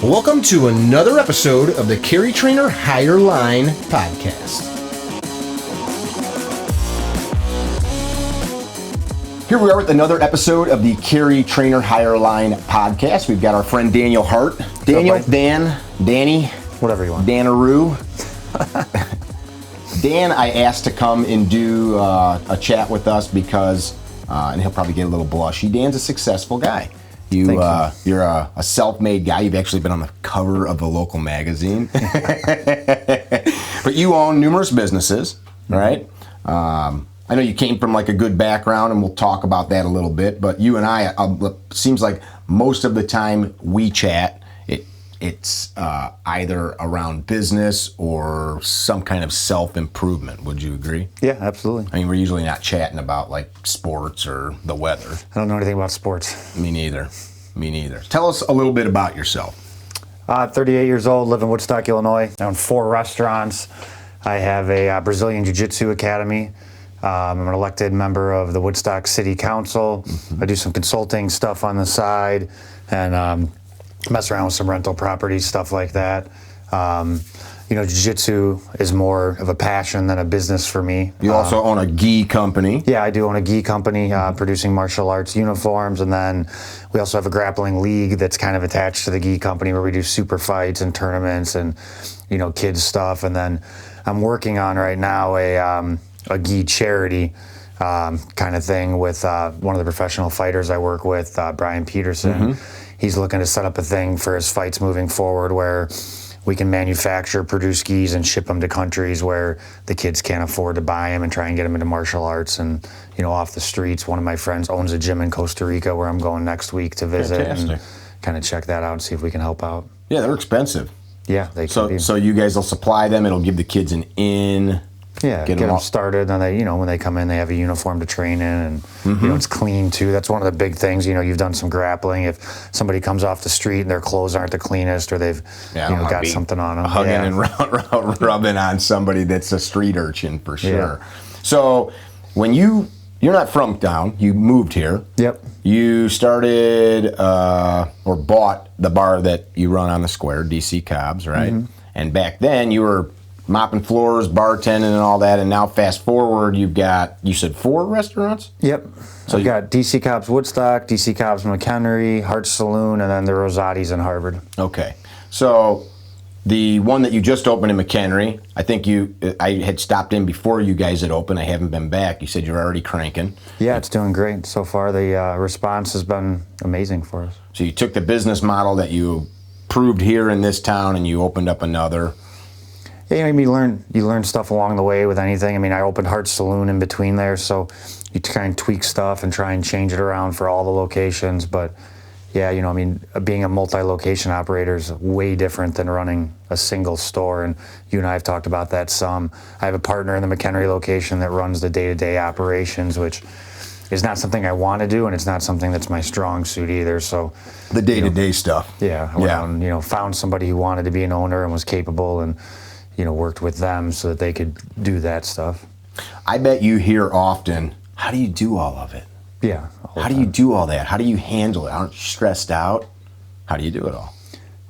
Welcome to another episode of the Carry Trainer Higher Line podcast. Here we are with another episode of the Carry Trainer Higher Line podcast. We've got our friend Daniel Hart. Daniel, Dan, Danny, whatever you want. Danaroo. Dan, I asked to come and do a chat with us because, and he'll probably get a little blushy, Dan's a successful guy. You're a self-made guy. You've actually been on the cover of a local magazine. But you own numerous businesses, right? I know you came from like a good background, and we'll talk about that a little bit. But you and I, seems like most of the time we chat, it's either around business or some kind of self-improvement. Would you agree? Yeah, absolutely. I mean, we're usually not chatting about like sports or the weather. I don't know anything about sports. Me neither. Tell us a little bit about yourself. 38 years old, live in Woodstock, Illinois. I own 4 restaurants. I have a Brazilian Jujitsu academy. I'm an elected member of the Woodstock City Council. Mm-hmm. I do some consulting stuff on the side and mess around with some rental properties, stuff like that. Jiu-jitsu is more of a passion than a business for me. You also own a gi company. Yeah, I do own a gi company producing martial arts uniforms, and then we also have a grappling league that's kind of attached to the gi company where we do super fights and tournaments and, kids stuff. And then I'm working on right now a gi charity kind of thing with one of the professional fighters I work with, Brian Peterson. Mm-hmm. He's looking to set up a thing for his fights moving forward where we can manufacture, produce skis, and ship them to countries where the kids can't afford to buy them and try and get them into martial arts and, off the streets. One of my friends owns a gym in Costa Rica where I'm going next week to visit. Fantastic. And kind of check that out and see if we can help out. Yeah, they're expensive. Yeah, they can be. So you guys will supply them. It'll give the kids an in. Yeah, get them started, and they, when they come in, they have a uniform to train in, and mm-hmm. It's clean too. That's one of the big things. You've done some grappling. If somebody comes off the street and their clothes aren't the cleanest, or they've got something on them, hugging and rubbing on somebody that's a street urchin for sure. Yeah. So when you're not from town, you moved here. Yep. You started or bought the bar that you run on the square, DC Cobb's, right? Mm-hmm. And back then you were mopping floors, bartending, and all that. And now, fast forward, you've got, you said 4 restaurants? Yep. So you got DC Cobb's Woodstock, DC Cobb's McHenry, Hart's Saloon, and then the Rosati's in Harvard. Okay. So the one that you just opened in McHenry, I think I had stopped in before you guys had opened. I haven't been back. You said you're already cranking. Yeah, it's doing great. So far, the response has been amazing for us. So you took the business model that you proved here in this town and you opened up another. Yeah, you learn stuff along the way with anything. I mean, I opened Hart's Saloon in between there, so you kind of tweak stuff and try and change it around for all the locations. But yeah, being a multi-location operator is way different than running a single store. And you and I have talked about that some. I have a partner in the McHenry location that runs the day-to-day operations, which is not something I want to do, and it's not something that's my strong suit either. So the day-to-day stuff. Yeah, I went out and, found somebody who wanted to be an owner and was capable, and worked with them so that they could do that stuff. I bet you hear often, how do you do all of it? Yeah. How do you do all that? How do you handle it? Aren't you stressed out? How do you do it all?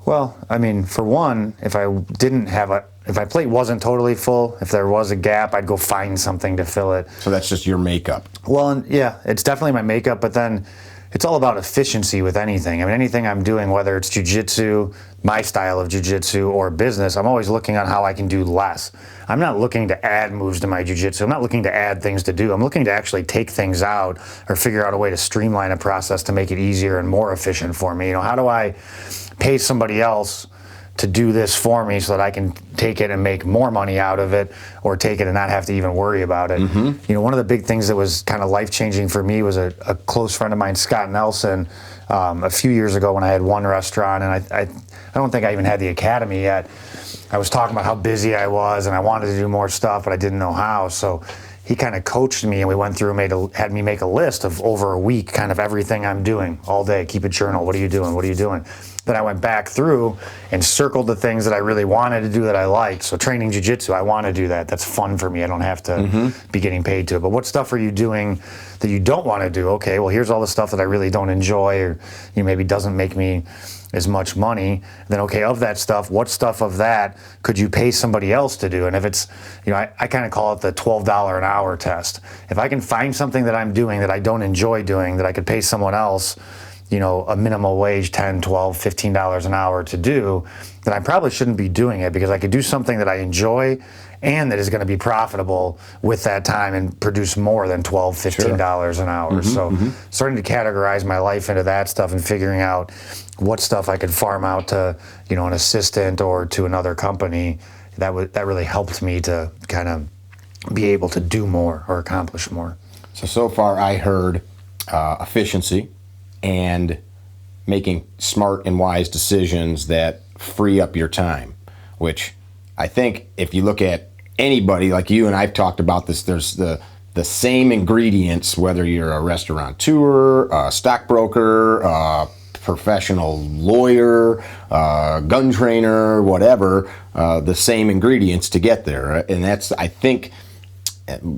Well, I mean, for one, if my plate wasn't totally full, if there was a gap, I'd go find something to fill it. So that's just your makeup? Well, yeah, it's definitely my makeup, but then it's all about efficiency with anything. I mean, anything I'm doing, whether it's jiu-jitsu, my style of jiu-jitsu, or business, I'm always looking on how I can do less. I'm not looking to add moves to my jiu-jitsu. I'm not looking to add things to do. I'm looking to actually take things out or figure out a way to streamline a process to make it easier and more efficient for me. How do I pay somebody else to do this for me so that I can take it and make more money out of it, or take it and not have to even worry about it. Mm-hmm. One of the big things that was kind of life-changing for me was a close friend of mine, Scott Nelson, a few years ago when I had one restaurant, and I don't think I even had the academy yet. I was talking about how busy I was and I wanted to do more stuff, but I didn't know how. So he kind of coached me, and we went through and had me make a list of over a week, kind of everything I'm doing all day. Keep a journal. What are you doing? What are you doing? Then I went back through and circled the things that I really wanted to do that I liked. So training jiu-jitsu, I want to do that. That's fun for me. I don't have to be getting paid to it. But what stuff are you doing that you don't want to do. Okay, well, here's all the stuff that I really don't enjoy, or maybe doesn't make me as much money. Then, okay, of that stuff, what stuff of that could you pay somebody else to do? And if it's, I kind of call it the $12 an hour test. If I can find something that I'm doing that I don't enjoy doing, that I could pay someone else, a minimal wage, $10, $12, $15 an hour to do, then I probably shouldn't be doing it, because I could do something that I enjoy and that is going to be profitable with that time and produce more than $12, $15 an hour. So starting to categorize my life into that stuff and figuring out what stuff I could farm out to, an assistant or to another company, that really helped me to kind of be able to do more or accomplish more. So far I heard efficiency and making smart and wise decisions that free up your time, which I think if you look at anybody, like you and I've talked about this, there's the same ingredients, whether you're a restaurateur, a stockbroker, a professional lawyer, gun trainer, whatever, the same ingredients to get there. And that's, I think,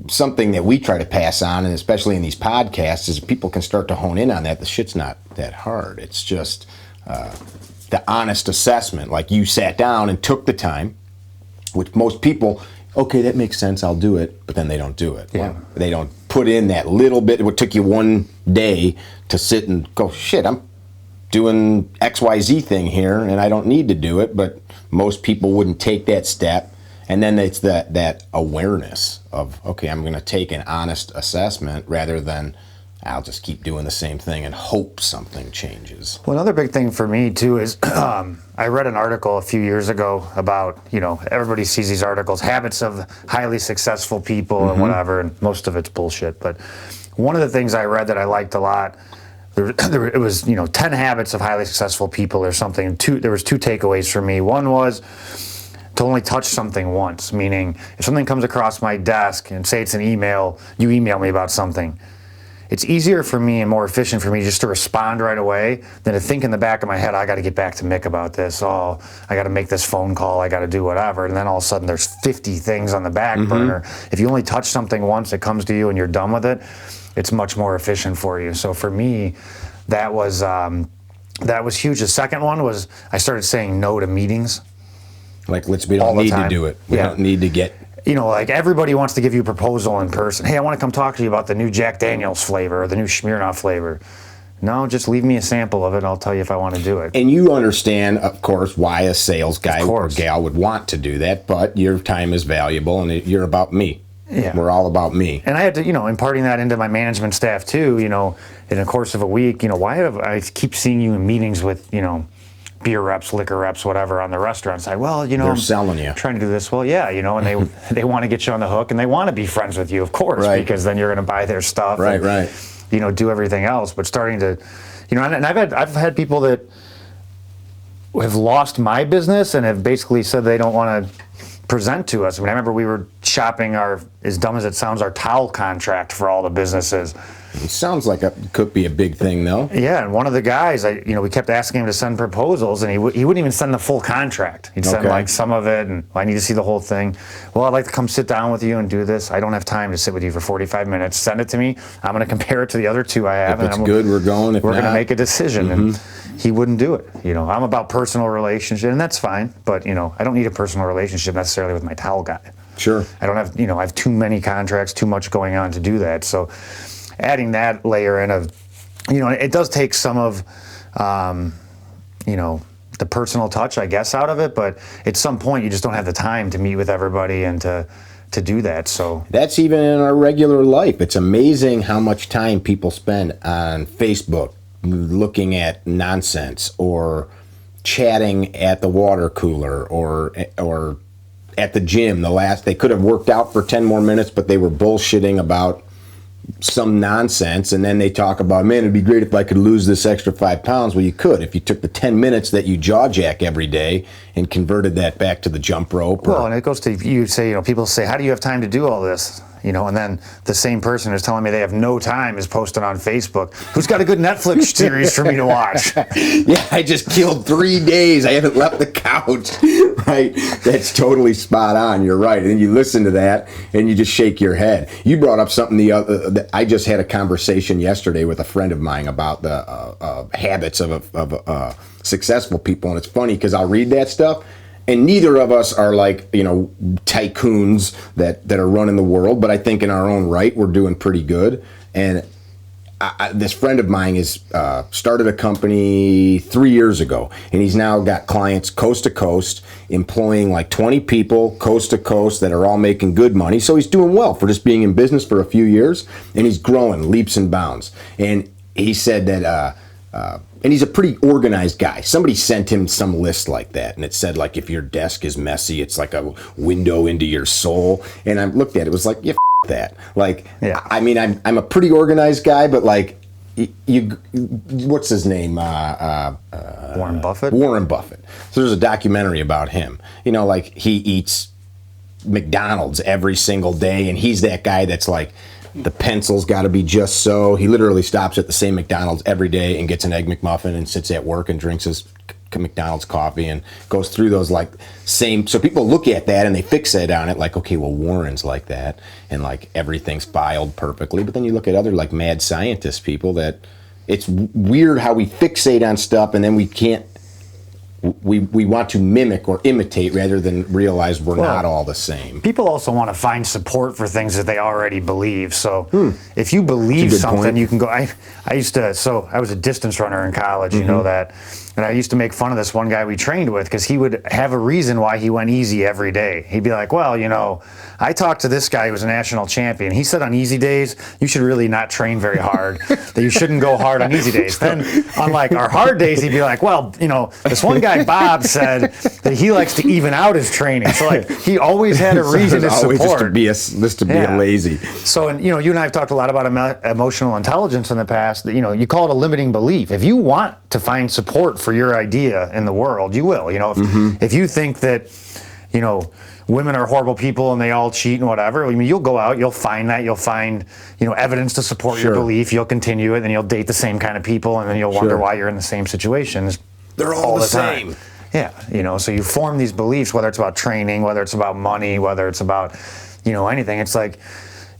something that we try to pass on, and especially in these podcasts, is people can start to hone in on that. The shit's not that hard. It's just the honest assessment. Like, you sat down and took the time, which most people, okay, that makes sense, I'll do it, but then they don't do it. Yeah. They don't put in that little bit. It would took you one day to sit and go, shit, I'm doing XYZ thing here, and I don't need to do it, but most people wouldn't take that step. And then it's that awareness of, okay, I'm going to take an honest assessment rather than I'll just keep doing the same thing and hope something changes. Well, another big thing for me too is I read an article a few years ago about, everybody sees these articles, habits of highly successful people and whatever, and most of it's bullshit. But one of the things I read that I liked a lot, it was 10 habits of highly successful people or something. There was two takeaways for me. One was to only touch something once, meaning if something comes across my desk and say it's an email, you email me about something, it's easier for me and more efficient for me just to respond right away than to think in the back of my head, I got to get back to Mick about this. Oh, I got to make this phone call. I got to do whatever. And then all of a sudden there's 50 things on the back burner. If you only touch something once, it comes to you and you're done with it, it's much more efficient for you. So for me, that was huge. The second one was I started saying no to meetings. Like, we don't need to do it. We don't need to get... like everybody wants to give you a proposal in person. Hey, I want to come talk to you about the new Jack Daniels flavor or the new Smirnoff flavor. No, just leave me a sample of it and I'll tell you if I want to do it. And you understand, of course, why a sales guy or gal would want to do that, but your time is valuable and you're about me. Yeah. We're all about me. And I had to, imparting that into my management staff too, in the course of a week, why have I keep seeing you in meetings with, beer reps, liquor reps, whatever, on the restaurant side? Well, they're selling you. Trying to do this. Well, yeah, and they want to get you on the hook and they want to be friends with you, of course, because then you're going to buy their stuff. And, do everything else. But starting to, and I've had people that have lost my business and have basically said they don't want to present to us. I remember we were shopping as dumb as it sounds, our towel contract for all the businesses. It sounds like it could be a big thing, though. Yeah, and one of the guys, we kept asking him to send proposals, and he wouldn't even send the full contract. He'd send some of it, and I need to see the whole thing. Well, I'd like to come sit down with you and do this. I don't have time to sit with you for 45 minutes. Send it to me. I'm going to compare it to the other two I have. If it's good, we're going. If we're going to make a decision. And he wouldn't do it. I'm about personal relationship, and that's fine. But I don't need a personal relationship necessarily with my towel guy. Sure. I don't have I have too many contracts, too much going on to do that. So adding that layer in of, it does take some of, the personal touch, I guess, out of it. But at some point, you just don't have the time to meet with everybody and to do that. So that's even in our regular life. It's amazing how much time people spend on Facebook looking at nonsense or chatting at the water cooler or at the gym. They could have worked out for 10 more minutes, but they were bullshitting about some nonsense, and then they talk about, man, it'd be great if I could lose this extra 5 pounds. Well, you could if you took the 10 minutes that you jaw jack every day and converted that back to the jump rope. Well, and it goes to, you say, people say, how do you have time to do all this? you know, and then the same person who's telling me they have no time is posting on Facebook, who's got a good Netflix series for me to watch? Yeah, I just killed 3 days. I haven't left the couch. Right? That's totally spot on. You're right. And you listen to that and you just shake your head. You brought up something I just had a conversation yesterday with a friend of mine about the habits of successful people. And it's funny because I'll read that stuff. And neither of us are like, you know, tycoons that are running the world, but I think in our own right, we're doing pretty good. And this friend of mine has started a company 3 years ago, and he's now got clients coast to coast, employing like 20 people coast to coast that are all making good money. So he's doing well for just being in business for a few years, and he's growing leaps and bounds. And he said that and he's a pretty organized guy. Somebody sent him some list like that, and it said, like, if your desk is messy, it's like a window into your soul. And I looked at it, it was like, yeah, that. Like, yeah. I mean, I'm a pretty organized guy, but like, what's his name? Warren Buffett? Warren Buffett. So there's a documentary about him. You know, like, he eats McDonald's every single day, and he's that guy that's like, the pencil's got to be just so. He literally stops at the same McDonald's every day and gets an Egg McMuffin and sits at work and drinks his McDonald's coffee and goes through those like same. So people look at that and they fixate on it like, okay, well, Warren's like that and like everything's filed perfectly. But then you look at other like mad scientist people that it's weird how we fixate on stuff and then we can't. We want to mimic or imitate rather than realize we're not all the same. People also want to find support for things that they already believe. So if you believe something, point. You can go. I was a distance runner in college, you know that. And I used to make fun of this one guy we trained with because he would have a reason why he went easy every day. He'd be like, well, you know, I talked to this guy who was a national champion. He said on easy days, you should really not train very hard, that you shouldn't go hard on easy days. Then on like our hard days, he'd be like, well, you know, this one guy, Bob, said that he likes to even out his training. So like he always had a reason to support. Just to be a lazy. So, and you know, you and I have talked a lot about emotional intelligence in the past. That, you know, you call it a limiting belief. If you want to find support for your idea in the world, you will. You know, if you think that, you know, women are horrible people and they all cheat and whatever, I mean, you'll go out, you'll find that, you'll find, you know, evidence to support your belief, you'll continue it, and you'll date the same kind of people, and then you'll wonder why you're in the same situations. They're all the same. Yeah, you know, so you form these beliefs, whether it's about training, whether it's about money, whether it's about, you know, anything. It's like,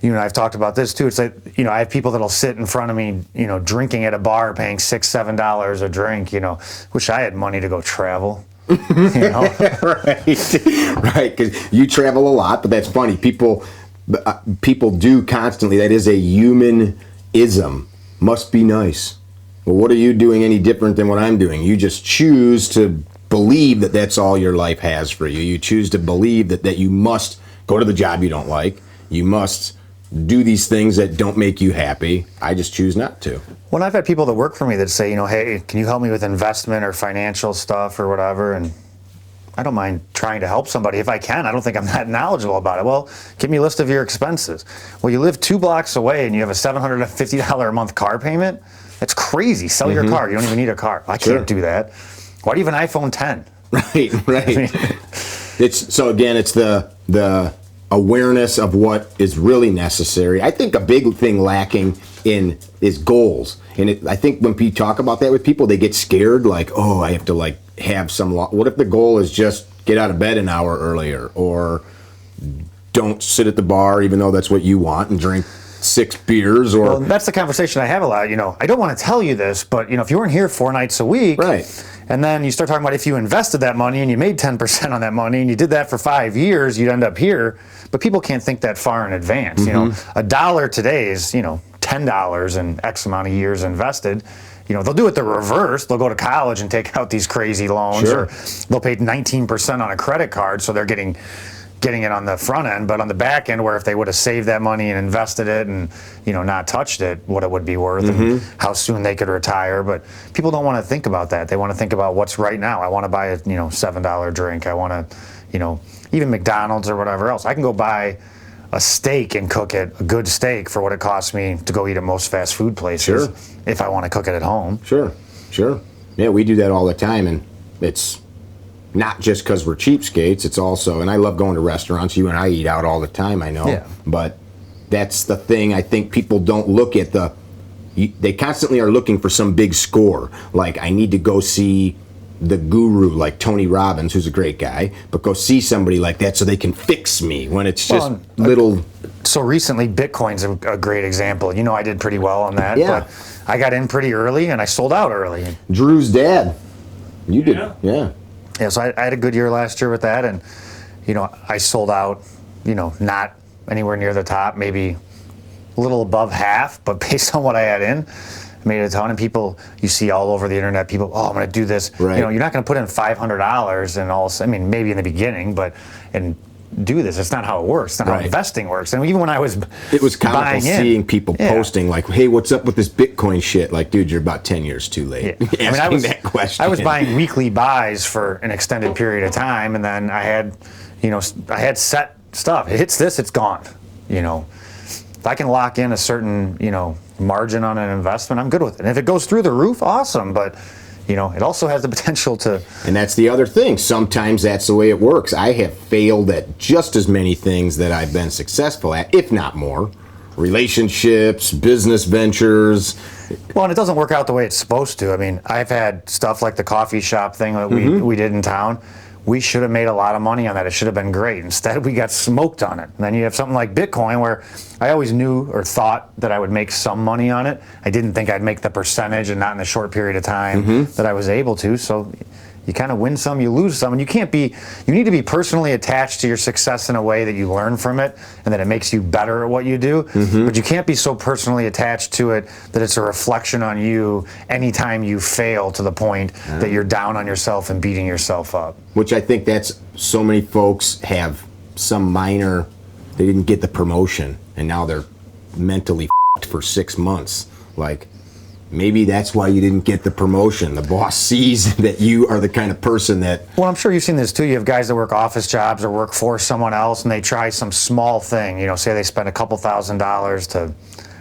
you know, I've talked about this too. It's like, you know, I have people that'll sit in front of me, you know, drinking at a bar, paying $6, $7 a drink. You know, wish I had money to go travel. You know? Right. Because you travel a lot, but that's funny. People do constantly. That is a humanism. Must be nice. Well, what are you doing any different than what I'm doing? You just choose to believe that that's all your life has for you. You choose to believe that you must go to the job you don't like. You must do these things that don't make you happy. I just choose not to. Well, I've had people that work for me that say, you know, hey, can you help me with investment or financial stuff or whatever? And I don't mind trying to help somebody if I can. I don't think I'm that knowledgeable about it. Well, give me a list of your expenses. Well, you live 2 blocks away and you have a $750 a month car payment? That's crazy. Sell your car. You don't even need a car. I can't do that. Why do you have an iPhone 10? Right. I mean, it's the awareness of what is really necessary. I think a big thing lacking is goals. And I think when we talk about that with people, they get scared, like, oh, I have to like have some what if the goal is just get out of bed an hour earlier, or don't sit at the bar even though that's what you want and drink 6 beers, or well, that's the conversation I have a lot. You know, I don't want to tell you this, but you know, if you weren't here 4 nights a week, right, and then you start talking about if you invested that money and you made 10% on that money and you did that for 5 years, you'd end up here. But people can't think that far in advance. You know, $1 today is, you know, $10 in X amount of years invested. You know, they'll do it the reverse. They'll go to college and take out these crazy loans, or they'll pay 19% on a credit card, so they're getting it on the front end, but on the back end, where if they would have saved that money and invested it and, you know, not touched it, what it would be worth and how soon they could retire. But people don't want to think about that. They want to think about what's right now. I want to buy a, you know, $7 drink. I want to, you know, even McDonald's or whatever else. I can go buy a steak and cook it, a good steak, for what it costs me to go eat at most fast food places if I want to cook it at home. Sure. Yeah, we do that all the time, and it's not just because we're cheapskates. It's also, and I love going to restaurants. You and I eat out all the time, I know. Yeah. But that's the thing. I think people don't look at they constantly are looking for some big score. Like, I need to go see the guru like Tony Robbins, who's a great guy, but go see somebody like that so they can fix me, when it's just little. So recently, Bitcoin's a great example. You know, I did pretty well on that. Yeah. But I got in pretty early and I sold out early. Drew's dad. You did. Yeah. Yeah, so I had a good year last year with that, and you know, I sold out, you know, not anywhere near the top, maybe a little above half, but based on what I had in, I made a ton. And people, you see all over the internet, people, oh, I'm going to do this. Right. You know, you're not going to put in $500 and all. I mean, maybe in the beginning, but and do this. It's not how it works. It's not how investing works. And even when I was, it was comical seeing people posting like, "Hey, what's up with this Bitcoin shit?" Like, dude, you're about 10 years too late. Yeah. Asking that question. I was buying weekly buys for an extended period of time, and then I had, you know, I had set stuff. It hits this, it's gone. You know, if I can lock in a certain, you know, margin on an investment, I'm good with it. And if it goes through the roof, awesome. But you know, it also has the potential to. And that's the other thing. Sometimes that's the way it works. I have failed at just as many things that I've been successful at, if not more. Relationships, business ventures. Well, and it doesn't work out the way it's supposed to. I mean, I've had stuff like the coffee shop thing that we did in town. We should have made a lot of money on that. It should have been great. Instead, we got smoked on it. And then you have something like Bitcoin, where I always knew or thought that I would make some money on it. I didn't think I'd make the percentage, and not in the short period of time that I was able to. So you kind of win some, you lose some. And you need to be personally attached to your success in a way that you learn from it and that it makes you better at what you do. But you can't be so personally attached to it that it's a reflection on you anytime you fail, to the point that you're down on yourself and beating yourself up. Which I think that's, so many folks have some minor, they didn't get the promotion and now they're mentally f***ed for 6 months. Like, maybe that's why you didn't get the promotion. The boss sees that you are the kind of person that... Well, I'm sure you've seen this too. You have guys that work office jobs or work for someone else, and they try some small thing. You know, say they spend a couple $1,000s to,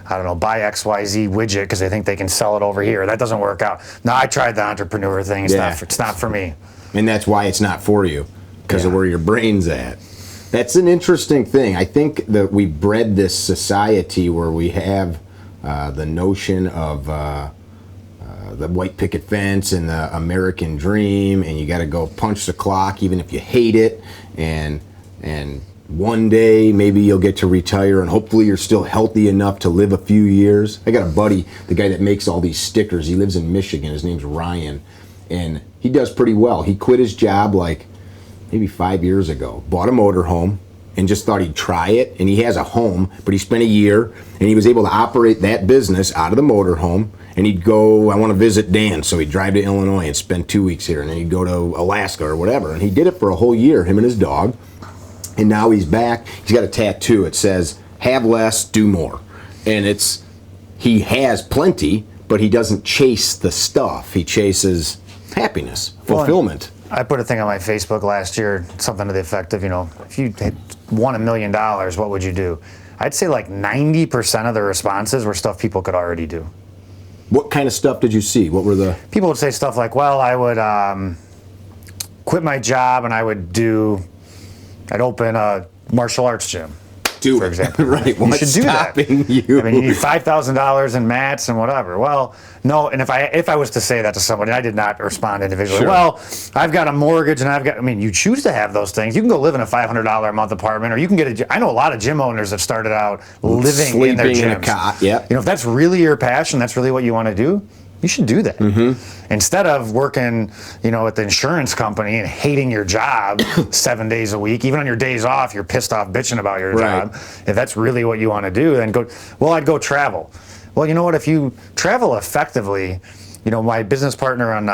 I don't know, buy XYZ widget because they think they can sell it over here. That doesn't work out. No, I tried the entrepreneur thing. It's not for me. And that's why it's not for you, because of where your brain's at. That's an interesting thing. I think that we bred this society where we have the notion of the white picket fence and the American dream, and you got to go punch the clock even if you hate it, and one day maybe you'll get to retire, and hopefully you're still healthy enough to live a few years. I got a buddy, the guy that makes all these stickers. He lives in Michigan. His name's Ryan, and he does pretty well. He quit his job like maybe 5 years ago, bought a motorhome, and just thought he'd try it. And he has a home, but he spent a year, and he was able to operate that business out of the motorhome. And he'd go, I want to visit Dan, so he'd drive to Illinois and spend 2 weeks here, and then he'd go to Alaska or whatever. And he did it for a whole year, him and his dog. And now he's back. He's got a tattoo. It says, "Have less, do more." And he has plenty, but he doesn't chase the stuff. He chases happiness, fulfillment. I put a thing on my Facebook last year, something to the effect of, you know, if you had won $1 million, what would you do? I'd say like 90% of the responses were stuff people could already do. What kind of stuff did you see? What were the... People would say stuff like, well, I would quit my job and I'd open a martial arts gym. Do for it. Example. Right. What's you should do stopping that. you? I mean, you need $5,000 in mats and whatever. Well, no. And if I was to say that to somebody, I did not respond individually. Sure. Well, I've got a mortgage and I mean, you choose to have those things. You can go live in a $500 a month apartment, or you can get I know a lot of gym owners that started out living in their gyms. Sleeping in a cot. Yeah. You know, if that's really your passion, that's really what you want to do, you should do that. Instead of working, you know, at the insurance company and hating your job 7 days a week. Even on your days off, you're pissed off bitching about your job. If that's really what you want to do, then I'd go travel. Well, you know what? If you travel effectively, you know, my business partner on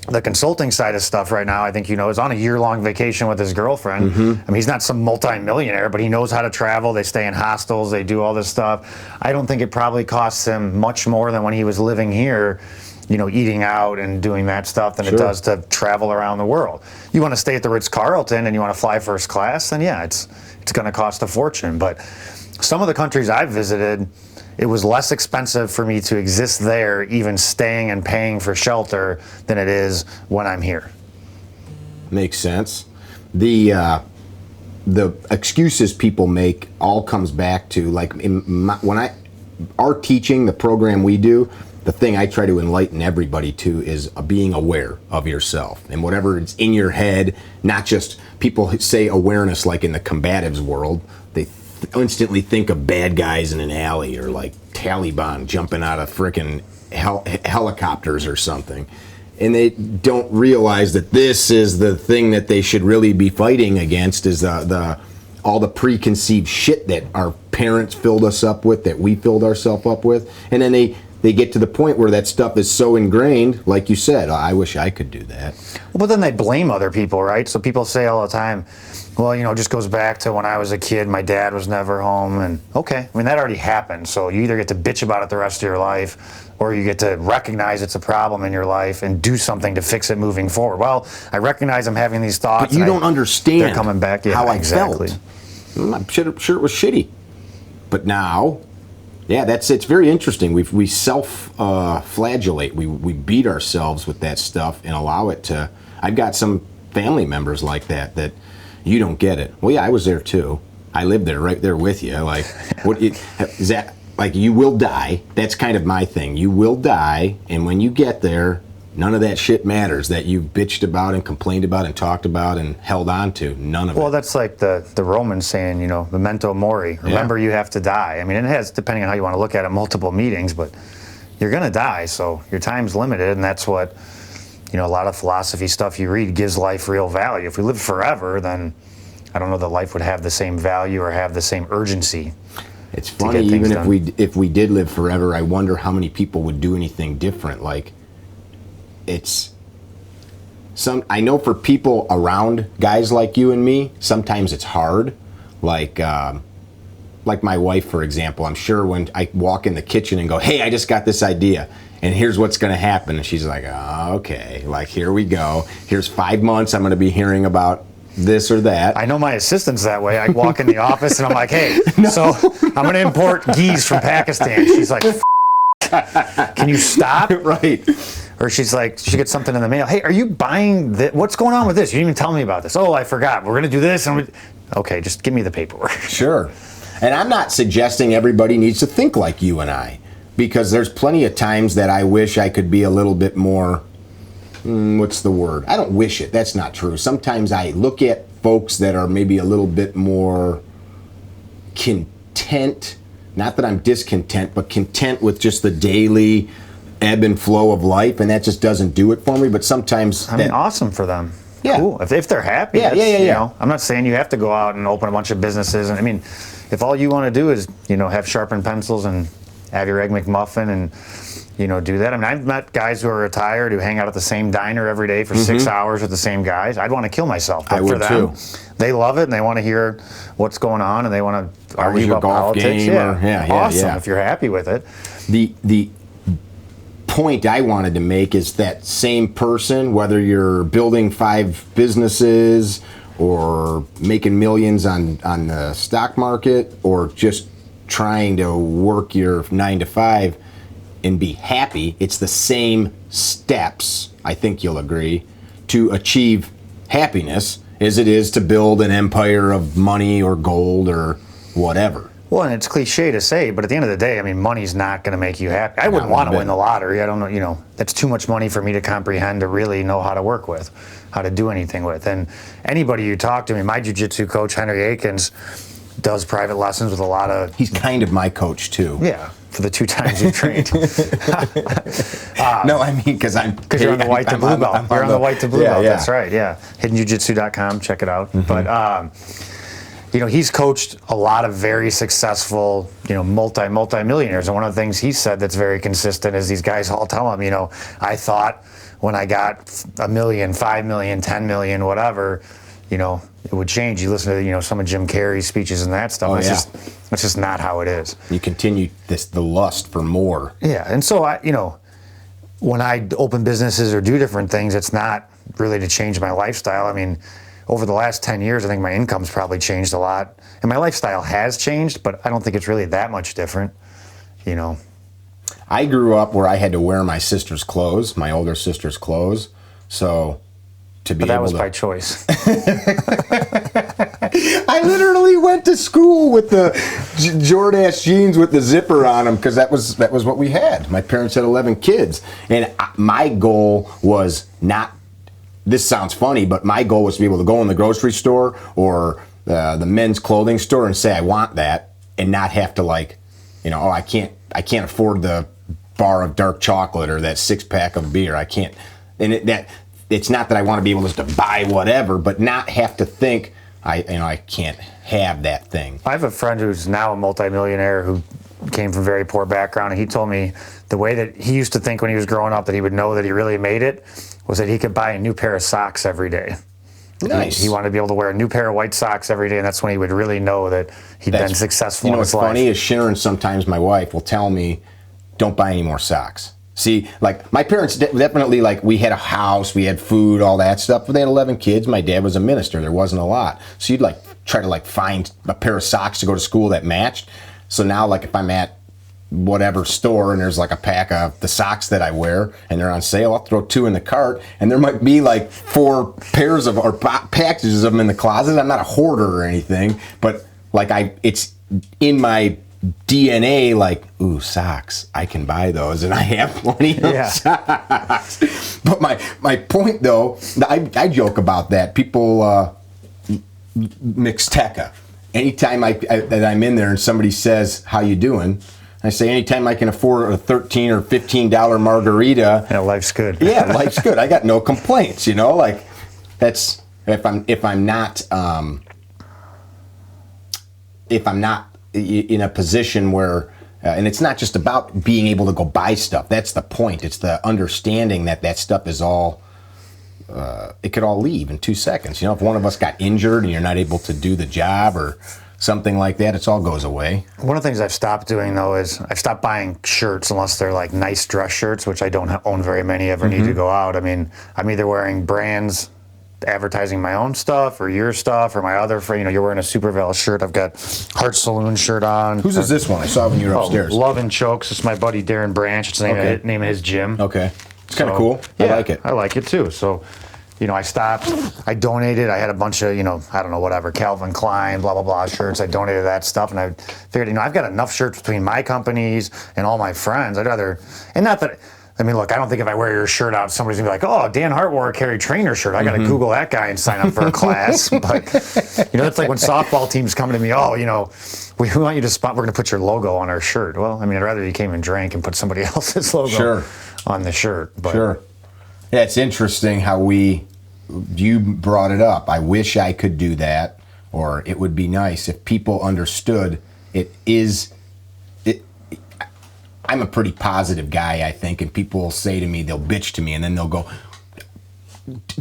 the consulting side of stuff right now, I think, you know, is on a year-long vacation with his girlfriend. I mean, he's not some multi-millionaire, but he knows how to travel. They stay in hostels. They do all this stuff. I don't think it probably costs him much more than when he was living here, you know, eating out and doing that stuff than it does to travel around the world. You want to stay at the Ritz-Carlton and you want to fly first class, then yeah, it's going to cost a fortune. But some of the countries I've visited, it was less expensive for me to exist there, even staying and paying for shelter, than it is when I'm here. Makes sense. The the excuses people make all comes back to, like, our teaching, the program we do, the thing I try to enlighten everybody to is being aware of yourself and whatever is in your head. Not just, people say awareness like in the combatives world, they instantly think of bad guys in an alley or like Taliban jumping out of frickin' helicopters or something. And they don't realize that this is the thing that they should really be fighting against, is all the preconceived shit that our parents filled us up with, that we filled ourselves up with. And then they get to the point where that stuff is so ingrained, like you said, I wish I could do that. Well, but then they blame other people, right? So people say all the time, well, it just goes back to when I was a kid, my dad was never home. And okay, I mean, that already happened. So you either get to bitch about it the rest of your life, or you get to recognize it's a problem in your life and do something to fix it moving forward. Well, I recognize I'm having these thoughts. But you don't understand they're coming back. Yeah, how I exactly. felt. I'm sure it was shitty. But now, yeah, it's very interesting. We self-flagellate. We beat ourselves with that stuff and allow it to. I've got some family members like that you don't get it. Well, yeah, I was there too. I lived there, right there with you. Like, what is that? Like, you will die. That's kind of my thing. You will die, and when you get there, none of that shit matters that you bitched about and complained about and talked about and held on to. None of it. Well, that's like the Romans saying, memento mori. Remember, you have to die. I mean, it has, depending on how you want to look at it, multiple meetings, but you're going to die, so your time's limited, and that's what, a lot of philosophy stuff you read gives life real value. If we lived forever, then I don't know that life would have the same value or have the same urgency. It's funny, even if we did live forever, I wonder how many people would do anything different. Like, I know for people around guys like you and me, sometimes it's hard. Like my wife, for example, I'm sure when I walk in the kitchen and go, hey, I just got this idea, and here's what's going to happen. And she's like, oh, okay, like, here we go. Here's 5 months I'm going to be hearing about this or that. I know my assistant's that way. I walk in the office and I'm like, hey, so I'm going to import geese from Pakistan. She's like, can you stop? Right. Or she's like, she gets something in the mail. Hey, are you buying this? What's going on with this? You didn't even tell me about this. Oh, I forgot. We're going to do this. Okay, just give me the paperwork. Sure. And I'm not suggesting everybody needs to think like you and I, because there's plenty of times that I wish I could be a little bit more, what's the word? I don't wish it. That's not true. Sometimes I look at folks that are maybe a little bit more content, not that I'm discontent, but content with just the daily ebb and flow of life, and that just doesn't do it for me. But sometimes awesome for them. Yeah. Cool. If they're happy. Yeah. I'm not saying you have to go out and open a bunch of businesses. And I mean, if all you want to do is, have sharpened pencils and have your Egg McMuffin and, do that. I mean, I've met guys who are retired who hang out at the same diner every day for 6 hours with the same guys. I'd want to kill myself. But I would for them, too. They love it and they want to hear what's going on and they want to argue about politics. Awesome if you're happy with it. The point I wanted to make is that same person, whether you're building 5 businesses or making millions on the stock market or just trying to work your 9 to 5 and be happy, it's the same steps, I think you'll agree, to achieve happiness as it is to build an empire of money or gold or whatever. Well, and it's cliche to say, but at the end of the day, I mean, money's not going to make you happy. I wouldn't want to win the lottery. I don't know, that's too much money for me to comprehend to really know how to work with, how to do anything with. And anybody you talk to, my jiu-jitsu coach, Henry Akins, does private lessons with a lot of... He's kind of my coach, too. Yeah, for the 2 times you've trained. No, I mean, because you're on the white to blue belt. You're on the white to blue belt, that's right, yeah. HiddenJujitsu.com, check it out. But... he's coached a lot of very successful, multi-millionaires. And one of the things he said that's very consistent is these guys all tell him, I thought when I got $1 million, $5 million, $10 million, whatever, it would change. You listen to, some of Jim Carrey's speeches and that stuff. It's just not how it is. You continue the lust for more. Yeah. And so when I open businesses or do different things, it's not really to change my lifestyle. I mean, over the last 10 years, I think my income's probably changed a lot. And my lifestyle has changed, but I don't think it's really that much different, I grew up where I had to wear my sister's clothes, my older sister's clothes. So to be able to... But that was by choice. I literally went to school with the Jordache jeans with the zipper on them because that was what we had. My parents had 11 kids, and my goal was not. This sounds funny, but my goal was to be able to go in the grocery store or the men's clothing store and say I want that, and not have to I can't afford the bar of dark chocolate or that 6-pack of beer. I can't, and it's not that I want to be able just to buy whatever, but not have to think I can't have that thing. I have a friend who's now a multimillionaire who came from very poor background, and he told me the way that he used to think when he was growing up that he would know that he really made it was that he could buy a new pair of socks every day. Nice. He wanted to be able to wear a new pair of white socks every day, and that's when he would really know that he'd been successful in his life. What's funny is Sharon, sometimes my wife, will tell me, don't buy any more socks. See, like my parents definitely, like we had a house, we had food, all that stuff, but they had 11 kids. My dad was a minister. There wasn't a lot. So you'd try to find a pair of socks to go to school that matched. So now if I'm at whatever store and there's a pack of the socks that I wear and they're on sale, I'll throw 2 in the cart, and there might be 4 pairs of or packages of them in the closet. I'm not a hoarder or anything, but it's in my DNA, ooh, socks, I can buy those, and I have plenty of socks. But my point though, I joke about that. People mixteca. Anytime that I'm in there and somebody says, how you doing? I say, anytime I can afford a $13 or $15 margarita. Yeah, life's good. Yeah, life's good. I got no complaints, that's, if I'm not in a position where, and it's not just about being able to go buy stuff. That's the point. It's the understanding that stuff is all, it could all leave in 2 seconds. If one of us got injured and you're not able to do the job or something like that, it all goes away. One of the things I've stopped doing though is I've stopped buying shirts unless they're nice dress shirts, which I don't own very many, ever need to go out. I mean, I'm either wearing brands advertising my own stuff or your stuff or my other friend. You're wearing a Supervel shirt. I've got Hart Saloon shirt on. Whose is this one? I saw it when you were upstairs. Love and Chokes. It's my buddy Darren Branch. It's the name of his gym. Okay. It's kind of cool. I like it. I like it too. So, I stopped. I donated. I had a bunch of, I don't know, whatever, Calvin Klein, blah, blah, blah shirts. I donated that stuff, and I figured, I've got enough shirts between my companies and all my friends. I'd rather, and not that, look, I don't think if I wear your shirt out, somebody's going to be like, oh, Dan Hart wore a Carrie Trainer shirt. I got to Google that guy and sign up for a class. But, it's like when softball teams come to me, oh, we want you to spot, we're going to put your logo on our shirt. Well, I'd rather you came and drank and put somebody else's logo on the shirt. But. Sure. Yeah, it's interesting how you brought it up. I wish I could do that, or it would be nice if people understood I'm a pretty positive guy, I think, and people will say to me, they'll bitch to me, and then they'll go,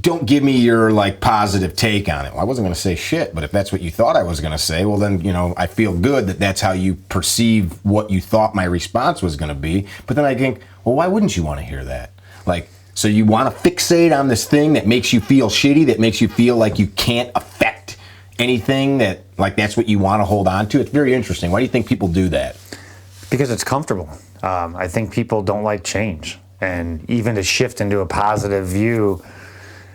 don't give me your positive take on it. Well, I wasn't going to say shit, but if that's what you thought I was going to say, well then, I feel good that that's how you perceive what you thought my response was going to be. But then I think, well, why wouldn't you want to hear that? So you want to fixate on this thing that makes you feel shitty, that makes you feel like you can't affect anything, that that's what you want to hold on to? It's very interesting. Why do you think people do that? Because it's comfortable. I think people don't like change. And even to shift into a positive view,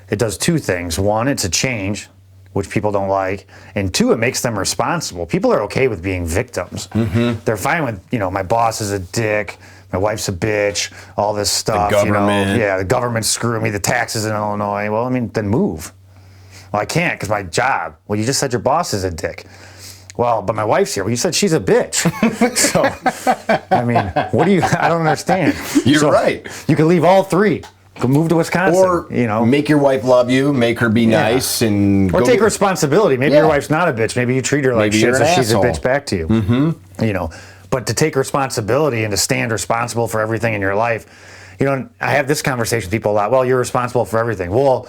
it does 2 things. 1, it's a change, which people don't like. And 2, it makes them responsible. People are okay with being victims. They're fine with, my boss is a dick, my wife's a bitch, all this stuff. The government. The government's screwing me, the taxes in Illinois. Well, then move. Well, I can't because my job. Well, you just said your boss is a dick. Well, but my wife's here. Well, you said she's a bitch. So, what do you, I don't understand. You're right. You can leave all 3. Go move to Wisconsin. Or, make your wife love you, make her be nice, and or take responsibility. Maybe your wife's not a bitch. Maybe you treat her like shit, so she's a bitch back to you. But to take responsibility and to stand responsible for everything in your life, I have this conversation with people a lot. Well, you're responsible for everything. Well,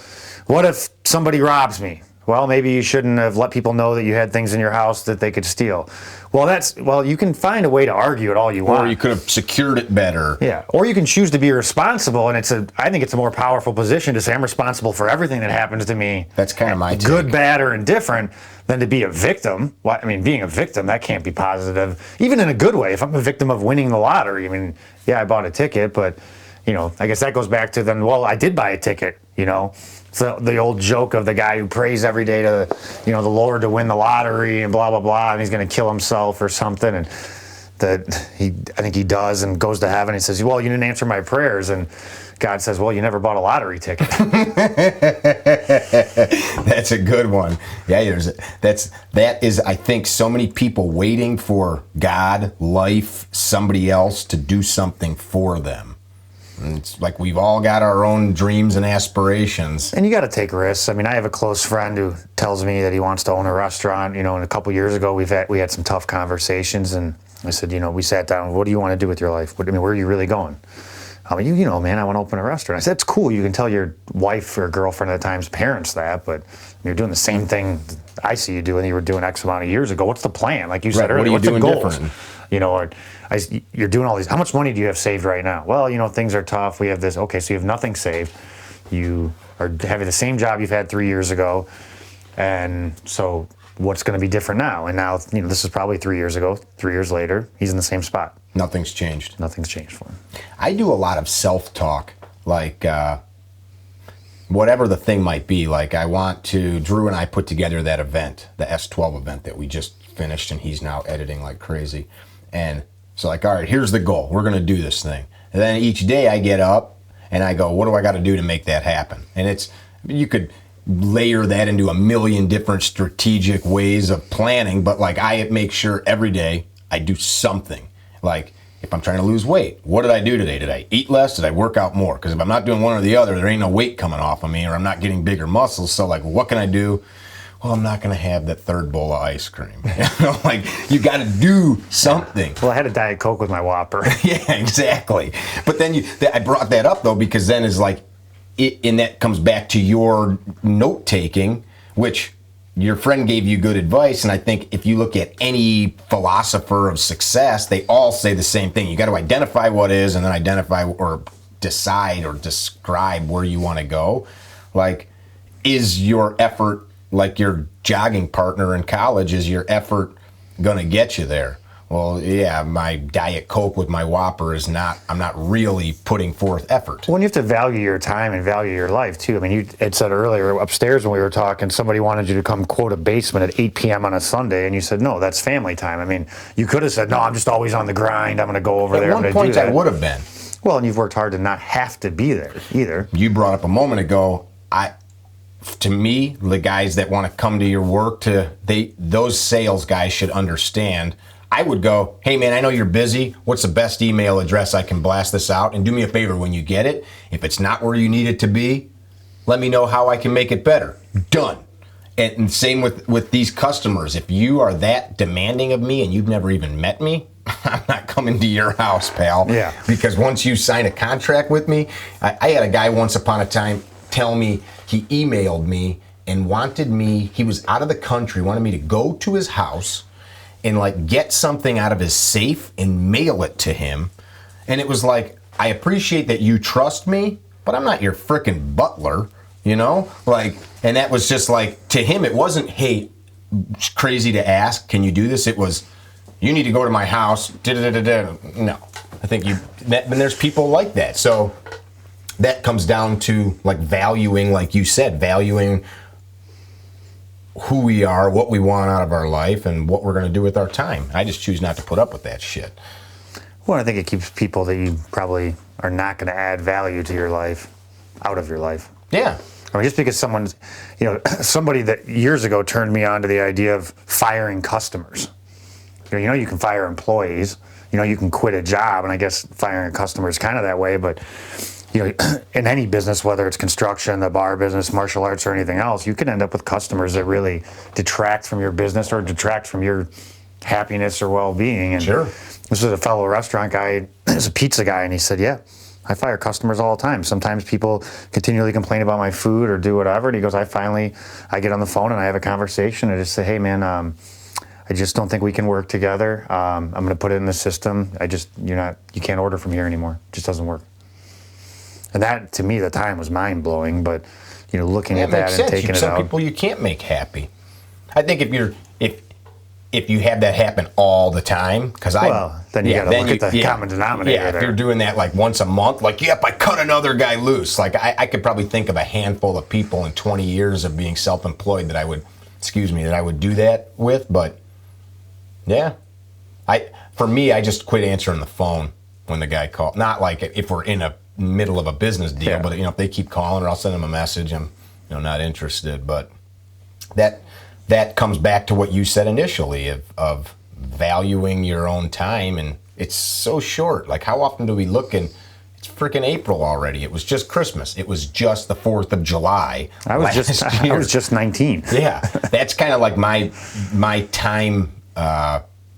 what if somebody robs me? Well, maybe you shouldn't have let people know that you had things in your house that they could steal. Well, you can find a way to argue it all you want. Or you could have secured it better. Yeah. Or you can choose to be responsible, and I think it's a more powerful position to say I'm responsible for everything that happens to me. That's kind of my take. Good, bad, or indifferent, than to be a victim. Well, being a victim, that can't be positive. Even in a good way. If I'm a victim of winning the lottery, I bought a ticket, but I guess that goes back to then, well, I did buy a ticket, So the old joke of the guy who prays every day to, the Lord to win the lottery and blah, blah, blah, and he's going to kill himself or something. And I think he does and goes to heaven and he says, well, you didn't answer my prayers. And God says, well, you never bought a lottery ticket. That's a good one. Yeah, that is, I think, so many people waiting for God, life, somebody else to do something for them. And it's like we've all got our own dreams and aspirations. And you got to take risks. I mean, I have a close friend who tells me that he wants to own a restaurant. And a couple years ago, we had some tough conversations, and I said, we sat down. What do you want to do with your life? Where are you really going? I mean, man, I want to open a restaurant. I said, it's cool. You can tell your wife or girlfriend at the time's parents that, but you're doing the same thing I see you doing. You were doing X amount of years ago. What's the plan? Like you said earlier, what's the goals? You're doing all these. How much money do you have saved right now? Well, things are tough. We have this. Okay, so you have nothing saved. You are having the same job you've had 3 years ago, and so what's going to be different now? And now, this is probably 3 years ago. 3 years later, he's in the same spot. Nothing's changed. Nothing's changed for him. I do a lot of self-talk, like whatever the thing might be. Like Drew and I put together that event, the S12 event that we just finished, and he's now editing like crazy. And so all right, here's the goal. We're going to do this thing. And then each day I get up and I go, what do I got to do to make that happen? And you could layer that into a million different strategic ways of planning, but I make sure every day I do something. Like if I'm trying to lose weight, what did I do today? Did I eat less? Did I work out more? Because if I'm not doing one or the other, there ain't no weight coming off of me, or I'm not getting bigger muscles. So what can I do? Well, I'm not going to have that third bowl of ice cream. You got to do something. Well, I had a Diet Coke with my Whopper. Yeah, exactly. But then I brought that up though, because then and that comes back to your note taking, which your friend gave you good advice. And I think if you look at any philosopher of success, they all say the same thing. You got to identify what is, and then identify or decide or describe where you want to go. Is your effort, like your jogging partner in college, is your effort going to get you there? Well, yeah, my Diet Coke with my Whopper I'm not really putting forth effort. Well, and you have to value your time and value your life, too. I mean, you had said earlier upstairs when we were talking, somebody wanted you to come quote a basement at 8 p.m. on a Sunday, and you said, no, that's family time. I mean, you could have said, no, I'm just always on the grind. I'm going to go over there. At one point, I would have been. Well, and you've worked hard to not have to be there either. You brought up a moment ago, to me, the guys that want to come to your work, those sales guys should understand. I would go, hey man, I know you're busy. What's the best email address I can blast this out? And do me a favor when you get it. If it's not where you need it to be, let me know how I can make it better. Done. And same with these customers. If you are that demanding of me and you've never even met me, I'm not coming to your house, pal. Yeah. Because once you sign a contract with me, I had a guy once upon a time tell me, he emailed me and he was out of the country, wanted me to go to his house and get something out of his safe and mail it to him. And it was I appreciate that you trust me, but I'm not your frickin' butler, and that was just to him, it wasn't, hey, crazy to ask, can you do this? It was, you need to go to my house, da-da-da-da-da. No, I think and there's people like that. So that comes down to valuing, like you said, valuing who we are, what we want out of our life, and what we're going to do with our time. I just choose not to put up with that shit. Well, I think it keeps people that you probably are not going to add value to your life out of your life. Yeah. I mean, just because someone's, somebody that years ago turned me on to the idea of firing customers. You can fire employees. You can quit a job, and I guess firing a customer is kind of that way, but in any business, whether it's construction, the bar business, martial arts, or anything else, you can end up with customers that really detract from your business or detract from your happiness or well-being. And sure. This was a fellow restaurant guy, he's a pizza guy, and he said, yeah, I fire customers all the time. Sometimes people continually complain about my food or do whatever, and he goes, I get on the phone and I have a conversation and I just say, hey man, I just don't think we can work together. I'm going to put it in the system. You can't order from here anymore. It just doesn't work. And that, to me, at the time was mind-blowing, but, looking at that and taking it out. Some people you can't make happy. I think if you have that happen all the time, because then you got to look at the common denominator. Yeah, if you're doing that like once a month, like, yep, I cut another guy loose. Like I could probably think of a handful of people in 20 years of being self-employed that I would do that with. But yeah, for me, I just quit answering the phone when the guy called. Not like if we're in a middle of a business deal, but if they keep calling, or I'll send them a message. I'm not interested. But that comes back to what you said initially of valuing your own time, and it's so short. Like, how often do we look and it's freaking April already? It was just Christmas. It was just the 4th of July. I was just 19. Yeah, that's kind of like my time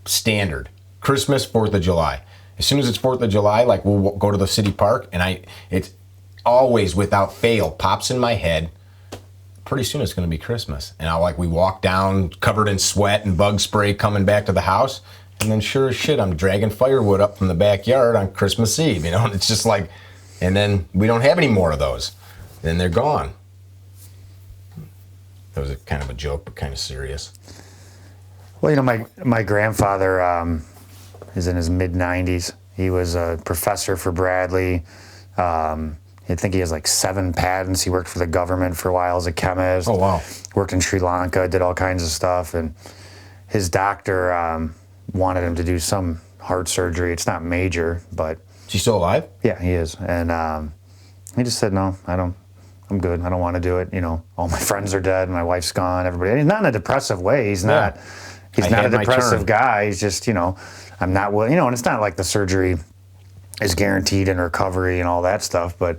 standard. Christmas, 4th of July. As soon as it's 4th of July, like, we'll go to the city park, and it's always without fail pops in my head. Pretty soon it's going to be Christmas. And we walk down covered in sweat and bug spray coming back to the house. And then sure as shit, I'm dragging firewood up from the backyard on Christmas Eve. And it's just like, and then we don't have any more of those. Then they're gone. That was kind of a joke, but kind of serious. Well, my grandfather is in his mid-90s. He was a professor for Bradley. I think he has like 7 patents. He worked for the government for a while as a chemist. Oh, wow. Worked in Sri Lanka, did all kinds of stuff. And his doctor wanted him to do some heart surgery. It's not major, but... Is he still alive? Yeah, he is. And he just said, no, I'm good. I don't want to do it. All my friends are dead. My wife's gone. Everybody... And he's not in a depressive way. He's not a depressive guy. He's just, I'm not willing... and it's not like the surgery is guaranteed in recovery and all that stuff, but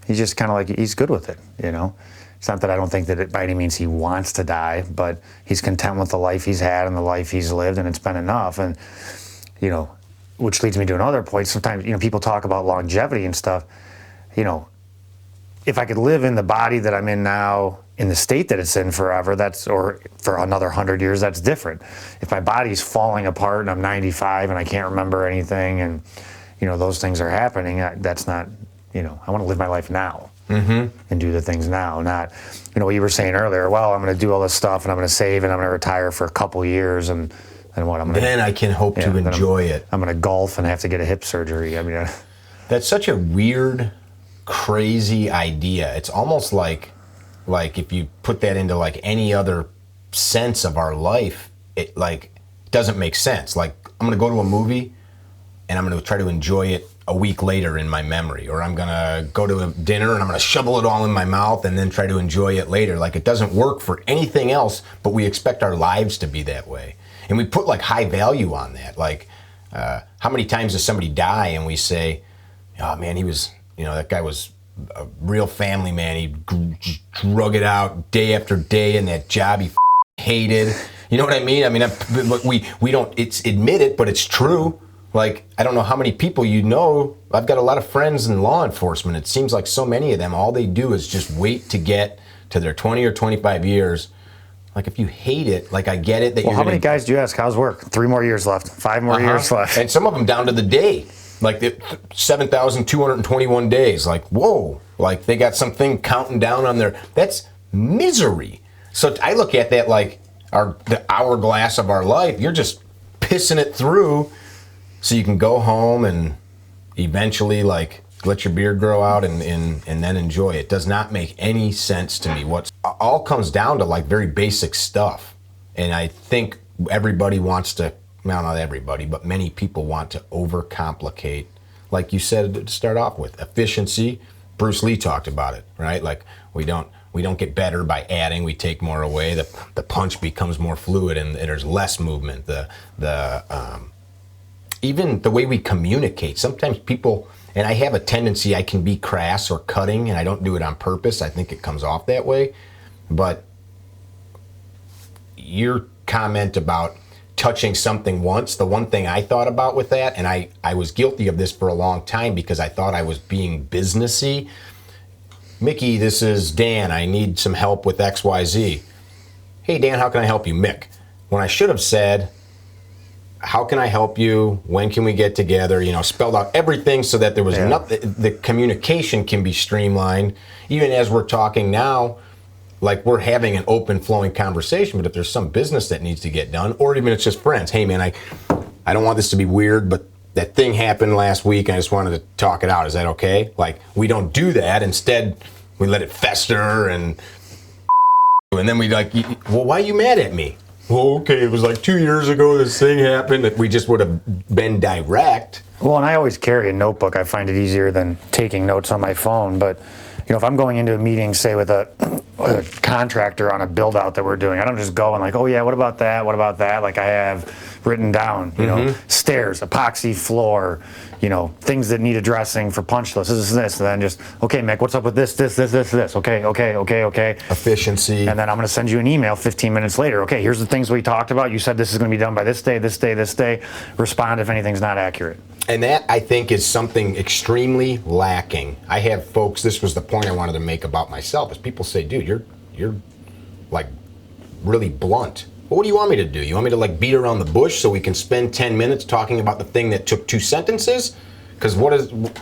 he's just kind of like, he's good with it, It's not that I don't think that it by any means he wants to die, but he's content with the life he's had and the life he's lived, and it's been enough. And, which leads me to another point. Sometimes, people talk about longevity and stuff. If I could live in the body that I'm in now, in the state that it's in forever, or for another 100 years, that's different. If my body's falling apart and I'm 95 and I can't remember anything and, those things are happening, that's not, I want to live my life now. Mm-hmm. And do the things now, not, what you were saying earlier, well, I'm going to do all this stuff and I'm going to save and I'm going to retire for a couple years and what I'm going to... Then I can hope to enjoy it. I'm going to golf and have to get a hip surgery. That's such a weird, crazy idea. It's almost like if you put that into like any other sense of our life, it like doesn't make sense. Like, I'm going to go to a movie and I'm going to try to enjoy it a week later in my memory, or I'm going to go to a dinner and I'm going to shovel it all in my mouth and then try to enjoy it later. Like, it doesn't work for anything else, but we expect our lives to be that way. And we put like high value on that. Like, how many times does somebody die and we say, oh man, he was, that guy was a real family man. He drug it out day after day in that job he hated. You know what I mean? We don't, it's admit it, but it's true. Like, I don't know how many people I've got a lot of friends in law enforcement. It seems like so many of them, all they do is just wait to get to their 20 or 25 years. Like, if you hate it, like, I get it. How many guys do you ask? How's work? 3 more years left. 5 more years left. And some of them down to the day. Like, 7,221 days. Like, whoa. Like, they got something counting down on that's misery. So I look at that like the hourglass of our life. You're just pissing it through so you can go home and eventually, like, let your beard grow out and then enjoy it. Does not make any sense to me. What all comes down to, like, very basic stuff. And I think everybody wants to, well, not everybody, but many people want to overcomplicate. Like you said to start off with, efficiency. Bruce Lee talked about it, right? Like, we don't get better by adding, we take more away. The punch becomes more fluid and there's less movement. Even the way we communicate. Sometimes people, and I have a tendency, I can be crass or cutting, and I don't do it on purpose. I think it comes off that way. But your comment about touching something once, the one thing I thought about with that, and I was guilty of this for a long time because I thought I was being businessy. Mickey, this is Dan. I need some help with XYZ. Hey, Dan, how can I help you? Mick. When I should have said, how can I help you? When can we get together? Spelled out everything so that there was enough, the communication can be streamlined. Even as we're talking now, like we're having an open flowing conversation, but if there's some business that needs to get done, or even it's just friends, hey man, I don't want this to be weird, but that thing happened last week and I just wanted to talk it out. Is that okay? Like, we don't do that. Instead, we let it fester and then we like, well, why are you mad at me? Well, okay, it was like 2 years ago this thing happened. That we just would have been direct. Well, and I always carry a notebook. I find it easier than taking notes on my phone. But, you know, if I'm going into a meeting, say with a contractor on a build out that we're doing, I don't just go and like, oh yeah, what about that? What about that? Like I have written down, you know, stairs, epoxy floor, you know, things that need addressing for punch lists, this, and then just, okay, Mick, what's up with this, okay. Efficiency. And then I'm going to send you an email 15 minutes later. Okay, here's the things we talked about. You said this is going to be done by this day. Respond if anything's not accurate. And that, I think, is something extremely lacking. I have folks, this was the point I wanted to make about myself, is people say, dude, you're like really blunt. Well, what do you want me to do? You want me to like beat around the bush so we can spend 10 minutes talking about the thing that took 2 sentences? Because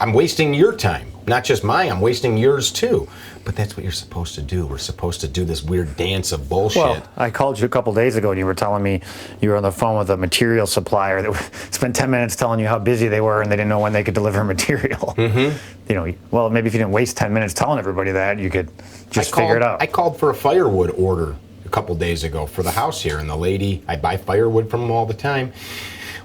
I'm wasting your time. Not just mine, I'm wasting yours too. But that's what you're supposed to do. We're supposed to do this weird dance of bullshit. Well, I called you a couple days ago and you were telling me you were on the phone with a material supplier that spent 10 minutes telling you how busy they were and they didn't know when they could deliver material. You know, well, maybe if you didn't waste 10 minutes telling everybody that, you could just figure it out. I called for a firewood order a couple days ago for the house here, and the lady, I buy firewood from them all the time.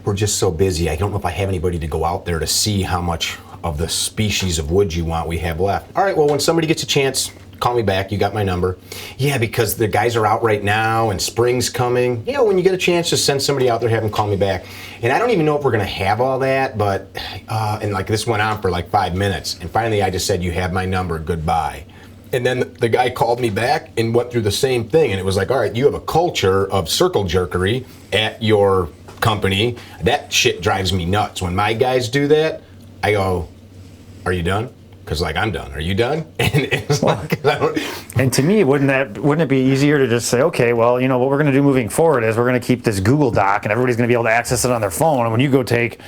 We're just so busy. I don't know if I have anybody to go out there to see how much of the species of wood you want we have left. All right, well, when somebody gets a chance, call me back. You got my number. Yeah, because the guys are out right now and spring's coming. You know, when you get a chance, just send somebody out there, have them call me back. And I don't even know if we're going to have all that, but, and like this went on for like 5 minutes. And finally I just said, you have my number, goodbye. And then the guy called me back and went through the same thing. And it was like, all right, you have a culture of circle jerkery at your company. That shit drives me nuts. When my guys do that, I go, are you done? Because like, I'm done. Are you done? And it's like, and to me, wouldn't it be easier to just say, okay, well, you know, what we're going to do moving forward is we're going to keep this Google Doc and everybody's going to be able to access it on their phone. And when you go take,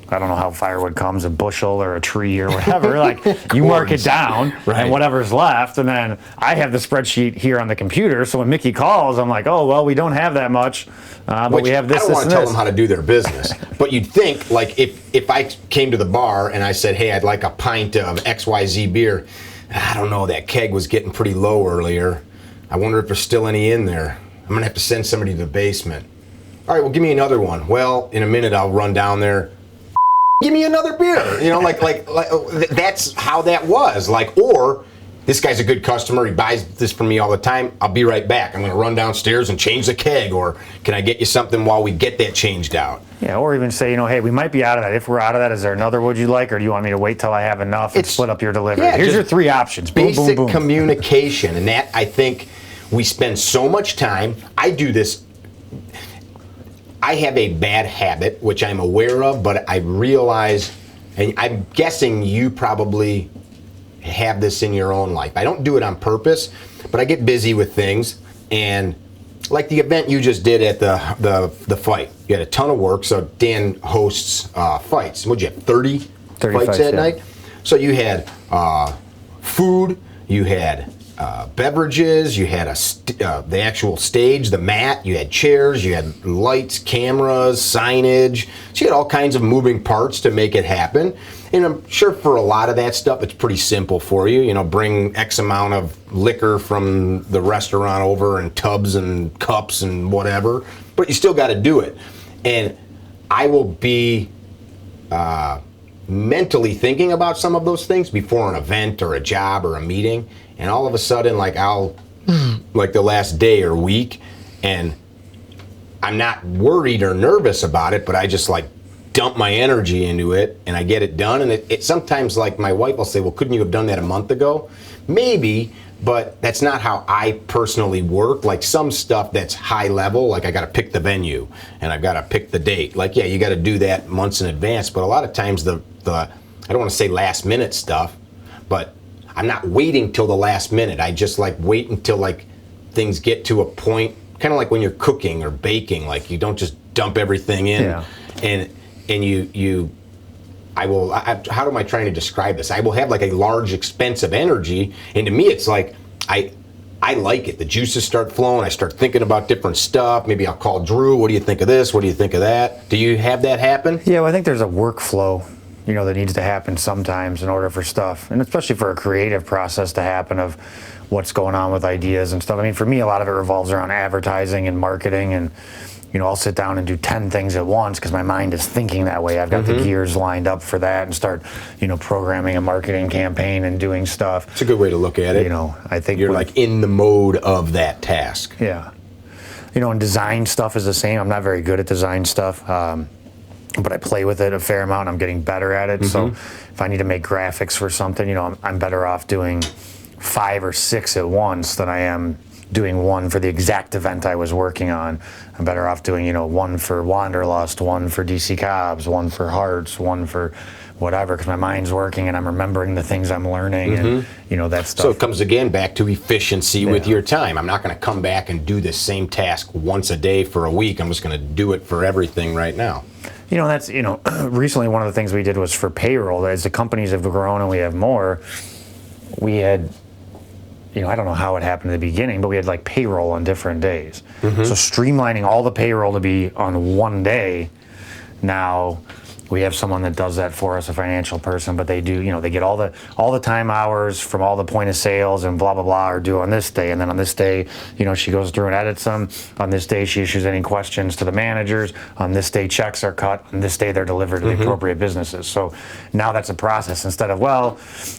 I don't know how firewood comes, a bushel or a tree or whatever, like you mark it down and whatever's left. And then I have the spreadsheet here on the computer. So when Mickey calls, I'm like, oh, well, we don't have that much, but we have this, I don't want to tell them how to do their business. But you'd think, like, if I came to the bar and I said, hey, I'd like a pint of XYZ beer, I don't know, that keg was getting pretty low earlier. I wonder if there's still any in there. I'm going to have to send somebody to the basement. All right, well, give me another one. Well, in a minute, I'll run down there. Give me another beer. You know, like that's how that was. Like, or this guy's a good customer. He buys this from me all the time. I'll be right back. I'm going to run downstairs and change the keg. Or can I get you something while we get that changed out? Yeah, or even say, you know, hey, we might be out of that. If we're out of that, is there another wood you like? Or do you want me to wait till I have enough and split up your delivery? Yeah, here's your 3 options. Boom, basic boom, boom. communication. And that, I think, we spend so much time. I do this. I have a bad habit, which I'm aware of, but I realize, and I'm guessing you probably have this in your own life. I don't do it on purpose, but I get busy with things. And like the event you just did at the fight, you had a ton of work. So Dan hosts fights. What'd you have, 30 fights that night? So you had food, you had beverages, you had the actual stage, the mat, you had chairs, you had lights, cameras, signage. So you had all kinds of moving parts to make it happen. And I'm sure for a lot of that stuff, it's pretty simple for you. You know, bring X amount of liquor from the restaurant over and tubs and cups and whatever. But you still got to do it. And I will be mentally thinking about some of those things before an event or a job or a meeting. And all of a sudden, like like the last day or week, and I'm not worried or nervous about it, but I just like dump my energy into it and I get it done. And it sometimes, like, my wife will say, well, couldn't you have done that a month ago? Maybe, but that's not how I personally work. Like some stuff that's high level, like I got to pick the venue and I've got to pick the date. Like, yeah, you got to do that months in advance. But a lot of times the I don't want to say last minute stuff, but I'm not waiting till the last minute. I just like wait until like things get to a point, kind of like when you're cooking or baking. Like you don't just dump everything in, and how am I trying to describe this? I will have like a large expense of energy, and to me it's like I I like it. The juices start flowing. I start thinking about different stuff. Maybe I'll call Drew. What do you think of this? What do you think of that? Do you have that happen? Yeah, well, I think there's a workflow, that needs to happen sometimes in order for stuff, and especially for a creative process to happen of what's going on with ideas and stuff. I mean, for me, a lot of it revolves around advertising and marketing, and I'll sit down and do 10 things at once because my mind is thinking that way. I've got the gears lined up for that and start, programming a marketing campaign and doing stuff. It's a good way to look at it. I think you're like in the mode of that task. Yeah. And design stuff is the same. I'm not very good at design stuff. But I play with it a fair amount. I'm getting better at it. So if I need to make graphics for something, I'm better off doing 5 or 6 at once than I am doing one for the exact event I was working on. I'm better off doing, one for Wanderlust, one for DC Cobbs, one for Hearts, one for whatever, because my mind's working and I'm remembering the things I'm learning and, that stuff. So it comes again back to efficiency with your time. I'm not going to come back and do the same task once a day for a week. I'm just going to do it for everything right now. That's, recently one of the things we did was for payroll. As the companies have grown and we have more, we had, I don't know how it happened in the beginning, but we had like payroll on different days. So streamlining all the payroll to be on one day. Now we have someone that does that for us, a financial person, but they do, they get all the time hours from all the point of sales and blah, blah, blah are due on this day. And then on this day, she goes through and edits them. On this day, she issues any questions to the managers. On this day, checks are cut. On this day, they're delivered to the appropriate businesses. So now that's a process instead of,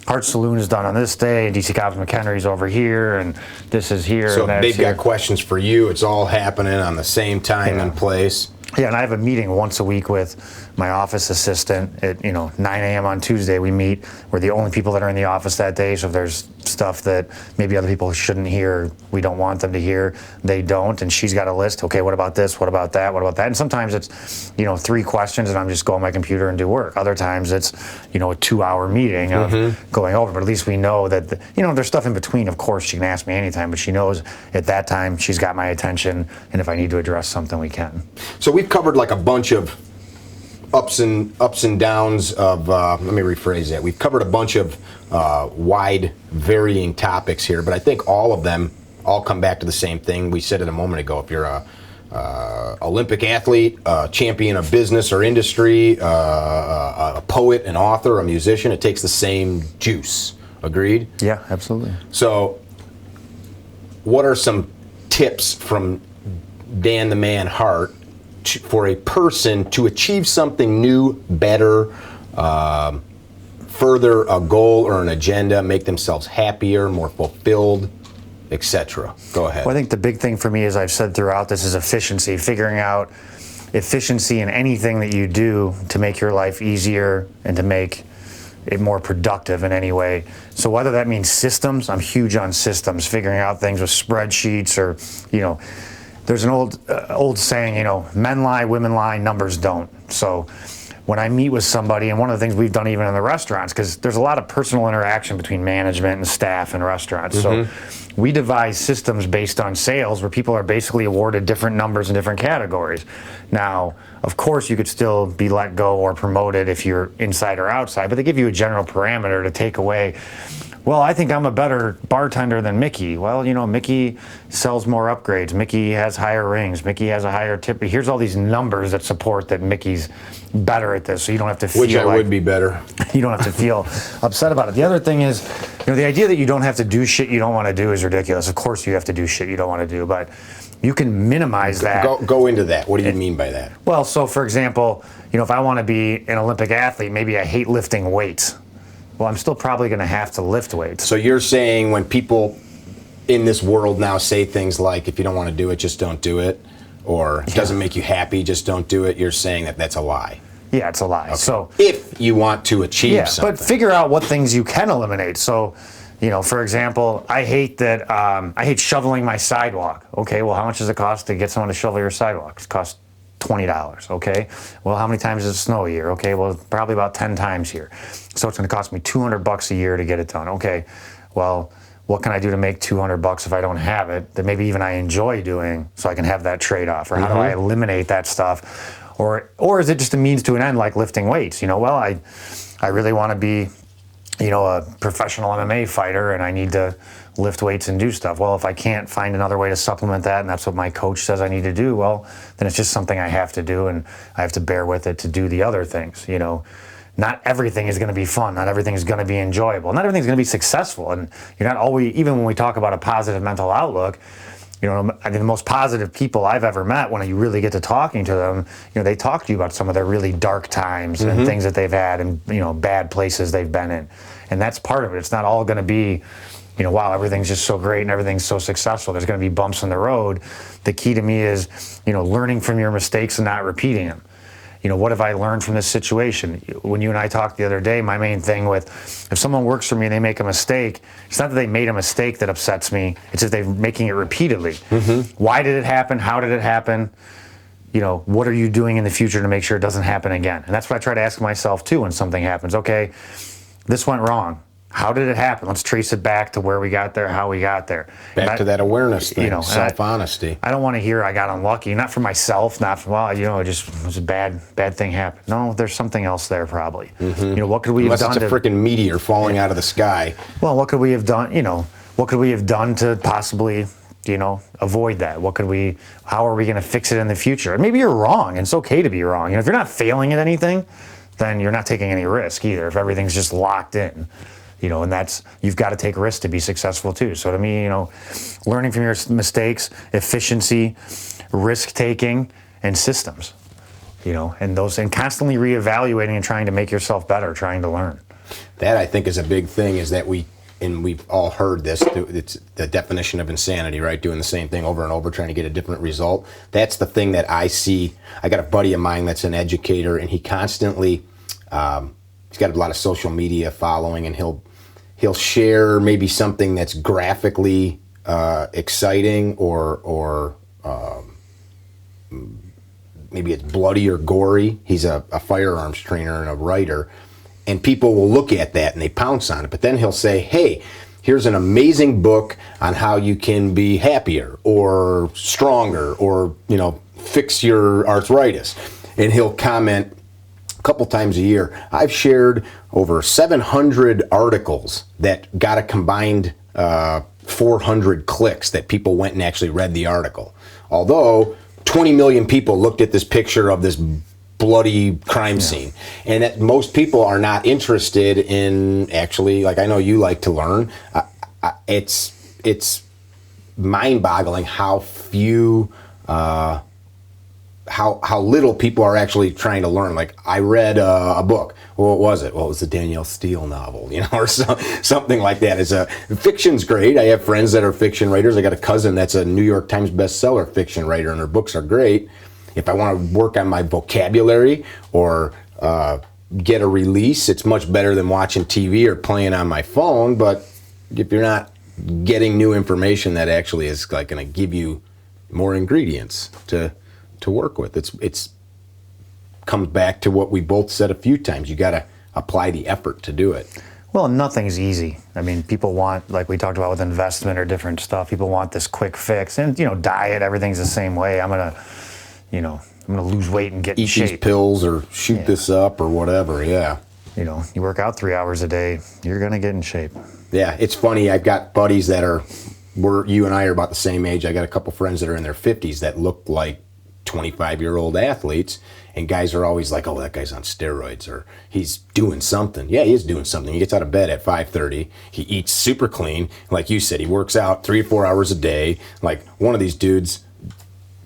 Hart Saloon is done on this day, and DC Cobbs McHenry's over here, and this is here. So and they've got questions for you. It's all happening on the same time and place. Yeah, and I have a meeting once a week with my office assistant at 9 a.m. on Tuesday. We meet. We're the only people that are in the office that day. So if there's stuff that maybe other people shouldn't hear, we don't want them to hear, they don't. And she's got a list. Okay, what about this? What about that? What about that? And sometimes it's 3 questions, and I'm just go on my computer and do work. Other times it's a 2-hour meeting of going over. But at least we know that there's stuff in between. Of course, she can ask me anytime, but she knows at that time she's got my attention, and if I need to address something, we can. So we've covered like a bunch of ups and downs of, let me rephrase that. We've covered a bunch of wide varying topics here, but I think all of them all come back to the same thing. We said it a moment ago. If you're a Olympic athlete, a champion of business or industry, a poet, an author, a musician, it takes the same juice. Agreed? Yeah, absolutely. So what are some tips from Dan the Man Hart for a person to achieve something new, better, further a goal or an agenda, make themselves happier, more fulfilled, etc.? Go ahead. Well, I think the big thing for me, as I've said throughout this, is efficiency. Figuring out efficiency in anything that you do to make your life easier and to make it more productive in any way. So whether that means systems, I'm huge on systems, figuring out things with spreadsheets or, there's an old saying, men lie, women lie, numbers don't. So when I meet with somebody, and one of the things we've done even in the restaurants, because there's a lot of personal interaction between management and staff in restaurants. So we devise systems based on sales where people are basically awarded different numbers in different categories. Now, of course, you could still be let go or promoted if you're inside or outside, but they give you a general parameter to take away. Well, I think I'm a better bartender than Mickey. Well, Mickey sells more upgrades. Mickey has higher rings. Mickey has a higher tip. Here's all these numbers that support that Mickey's better at this, so you don't have to feel Which I would be better. You don't have to feel upset about it. The other thing is, the idea that you don't have to do shit you don't want to do is ridiculous. Of course you have to do shit you don't want to do, but you can minimize that. Go into that. What do you mean by that? Well, so for example, if I want to be an Olympic athlete, maybe I hate lifting weights. Well, I'm still probably going to have to lift weights. So you're saying when people in this world now say things like, if you don't want to do it, just don't do it, or it doesn't make you happy, just don't do it, you're saying that that's a lie. Yeah, it's a lie. Okay. So if you want to achieve something. But figure out what things you can eliminate. So, for example, I hate that, I hate shoveling my sidewalk. Okay, well, how much does it cost to get someone to shovel your sidewalk? It costs $20, okay? Well, how many times does it snow a year? Okay, well, probably about 10 times here. So it's going to cost me $200 a year to get it done. Okay, well, what can I do to make $200 if I don't have it that maybe even I enjoy doing so I can have that trade-off? Or how do I eliminate that stuff? Or is it just a means to an end like lifting weights? Well, I really want to be, a professional MMA fighter and I need to lift weights and do stuff. Well, if I can't find another way to supplement that, and that's what my coach says I need to do, well, then it's just something I have to do, and I have to bear with it to do the other things. You know, not everything is going to be fun. Not everything is going to be enjoyable. Not everything's going to be successful. And you're not always, even when we talk about a positive mental outlook, you know, I think the most positive people I've ever met, when you really get to talking to them, you know, they talk to you about some of their really dark times and things that they've had, and, you know, bad places they've been in. And that's part of it. It's not all going to be, you know, wow, everything's just so great and everything's so successful. There's going to be bumps in the road. The key to me is, you know, learning from your mistakes and not repeating them. You know, what have I learned from this situation? When you and I talked the other day, my main thing with, if someone works for me and they make a mistake, it's not that they made a mistake that upsets me, it's that they're making it repeatedly. Why did it happen? How did it happen? You know, what are you doing in the future to make sure it doesn't happen again? And that's what I try to ask myself too when something happens. Okay, this went wrong. How did it happen? Let's trace it back to where we got there, how we got there. Back to that awareness thing, you know, self-honesty. I don't want to hear I got unlucky, not for myself, not for, well, you know, it just was a bad thing happened. No, there's something else there probably. You know, what could we have done? Unless it's a freaking meteor falling out of the sky. Well, what could we have done, you know, what could we have done to possibly, you know, avoid that? How are we going to fix it in the future? And maybe you're wrong, and it's okay to be wrong. You know, if you're not failing at anything, then you're not taking any risk either, if everything's just locked in. You know, and you've got to take risks to be successful too. So to me, you know, learning from your mistakes, efficiency, risk taking, and systems, you know, and constantly reevaluating and trying to make yourself better, trying to learn. That, I think, is a big thing, is that we've all heard this, it's the definition of insanity, right? Doing the same thing over and over, trying to get a different result. That's the thing that I see. I got a buddy of mine that's an educator, and he constantly, he's got a lot of social media following, and he'll share maybe something that's graphically exciting, or maybe it's bloody or gory. He's a firearms trainer and a writer, and people will look at that and they pounce on it. But then he'll say, hey, here's an amazing book on how you can be happier or stronger, or, you know, fix your arthritis. And he'll comment a couple times a year, I've shared over 700 articles that got a combined 400 clicks, that people went and actually read the article. Although 20 million people looked at this picture of this bloody crime scene, and that most people are not interested in actually, like, I know you like to learn. It's mind-boggling how few, how little people are actually trying to learn. Like, I read a book. What was it? Well, it was a Daniel Steele novel, you know, or something like that. Fiction's great. I have friends that are fiction writers. I got a cousin that's a New York Times bestseller fiction writer, and her books are great. If I want to work on my vocabulary or get a release, it's much better than watching TV or playing on my phone. But if you're not getting new information that actually is like going to give you more ingredients to work with, it's comes back to what we both said a few times. You got to apply the effort to do it. Well, nothing's easy. I mean, people want, like we talked about with investment or different stuff, people want this quick fix. And, you know, diet, everything's the same way. I'm going to lose weight and get in shape. Eat these pills or shoot this up or whatever, yeah. You know, you work out 3 hours a day, you're going to get in shape. Yeah, it's funny. I've got buddies that you and I are about the same age. I got a couple friends that are in their 50s that look like 25-year-old athletes, and guys are always like, oh, that guy's on steroids, or he's doing something. Yeah, he is doing something. He gets out of bed at 5:30. He eats super clean. Like you said, he works out 3 or 4 hours a day. Like, one of these dudes,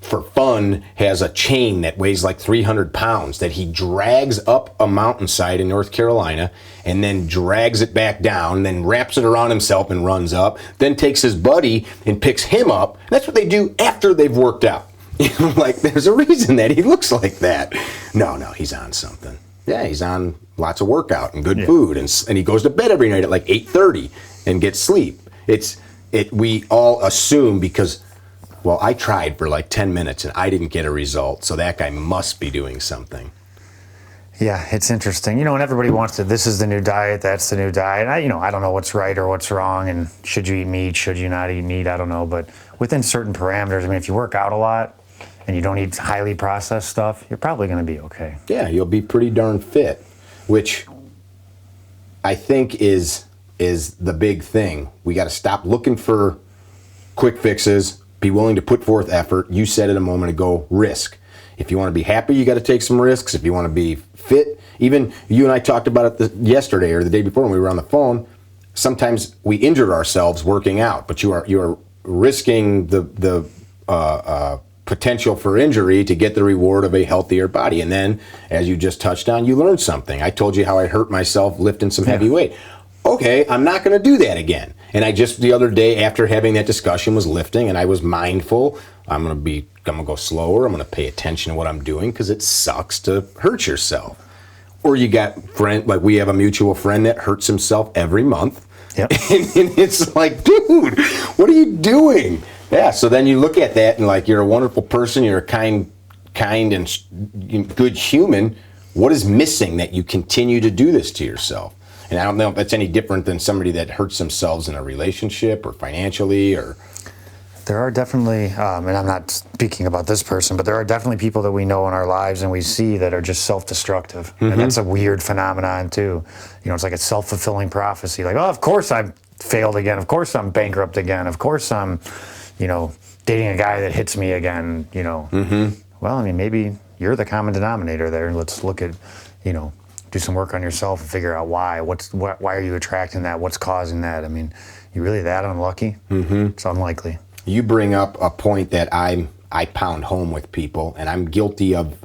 for fun, has a chain that weighs like 300 pounds that he drags up a mountainside in North Carolina, and then drags it back down, then wraps it around himself and runs up, then takes his buddy and picks him up. That's what they do after they've worked out. You know, like, there's a reason that he looks like that. No, he's on something. Yeah, he's on lots of workout and good food, and he goes to bed every night at like 8:30 and gets sleep. We all assume because, well, I tried for like 10 minutes and I didn't get a result, so that guy must be doing something. Yeah, it's interesting. You know, and everybody wants to, this is the new diet, that's the new diet. I don't know what's right or what's wrong, and should you eat meat, should you not eat meat, I don't know. But within certain parameters, I mean, if you work out a lot and you don't eat highly processed stuff, you're probably going to be okay. Yeah, you'll be pretty darn fit, which I think is is the big thing. We got to stop looking for quick fixes, be willing to put forth effort. You said it a moment ago, risk. If you want to be happy, you got to take some risks. If you want to be fit, even you and I talked about it yesterday or the day before when we were on the phone. Sometimes we injure ourselves working out, but you are risking the potential for injury to get the reward of a healthier body. And then, as you just touched on, you learned something. I told you how I hurt myself lifting some heavy weight. Okay, I'm not going to do that again. And I just the other day after having that discussion was lifting, and I was mindful. I'm going to go slower. I'm going to pay attention to what I'm doing because it sucks to hurt yourself. Or you got like we have a mutual friend that hurts himself every month. Yep. And it's like, dude, what are you doing? Yeah. So then you look at that and like you're a wonderful person. You're a kind and good human. What is missing that you continue to do this to yourself? And I don't know if that's any different than somebody that hurts themselves in a relationship or financially or. There are definitely, and I'm not speaking about this person, but there are definitely people that we know in our lives and we see that are just self-destructive. Mm-hmm. And that's a weird phenomenon too. You know, it's like a self-fulfilling prophecy. Like, oh, of course I failed again. Of course I'm bankrupt again. Of course I'm, dating a guy that hits me again, Mm-hmm. Well, I mean, maybe you're the common denominator there. Let's look at, do some work on yourself and figure out why. Why are you attracting that? What's causing that? I mean, you really that unlucky? Mm-hmm. It's unlikely. You bring up a point that I pound home with people, and I'm guilty of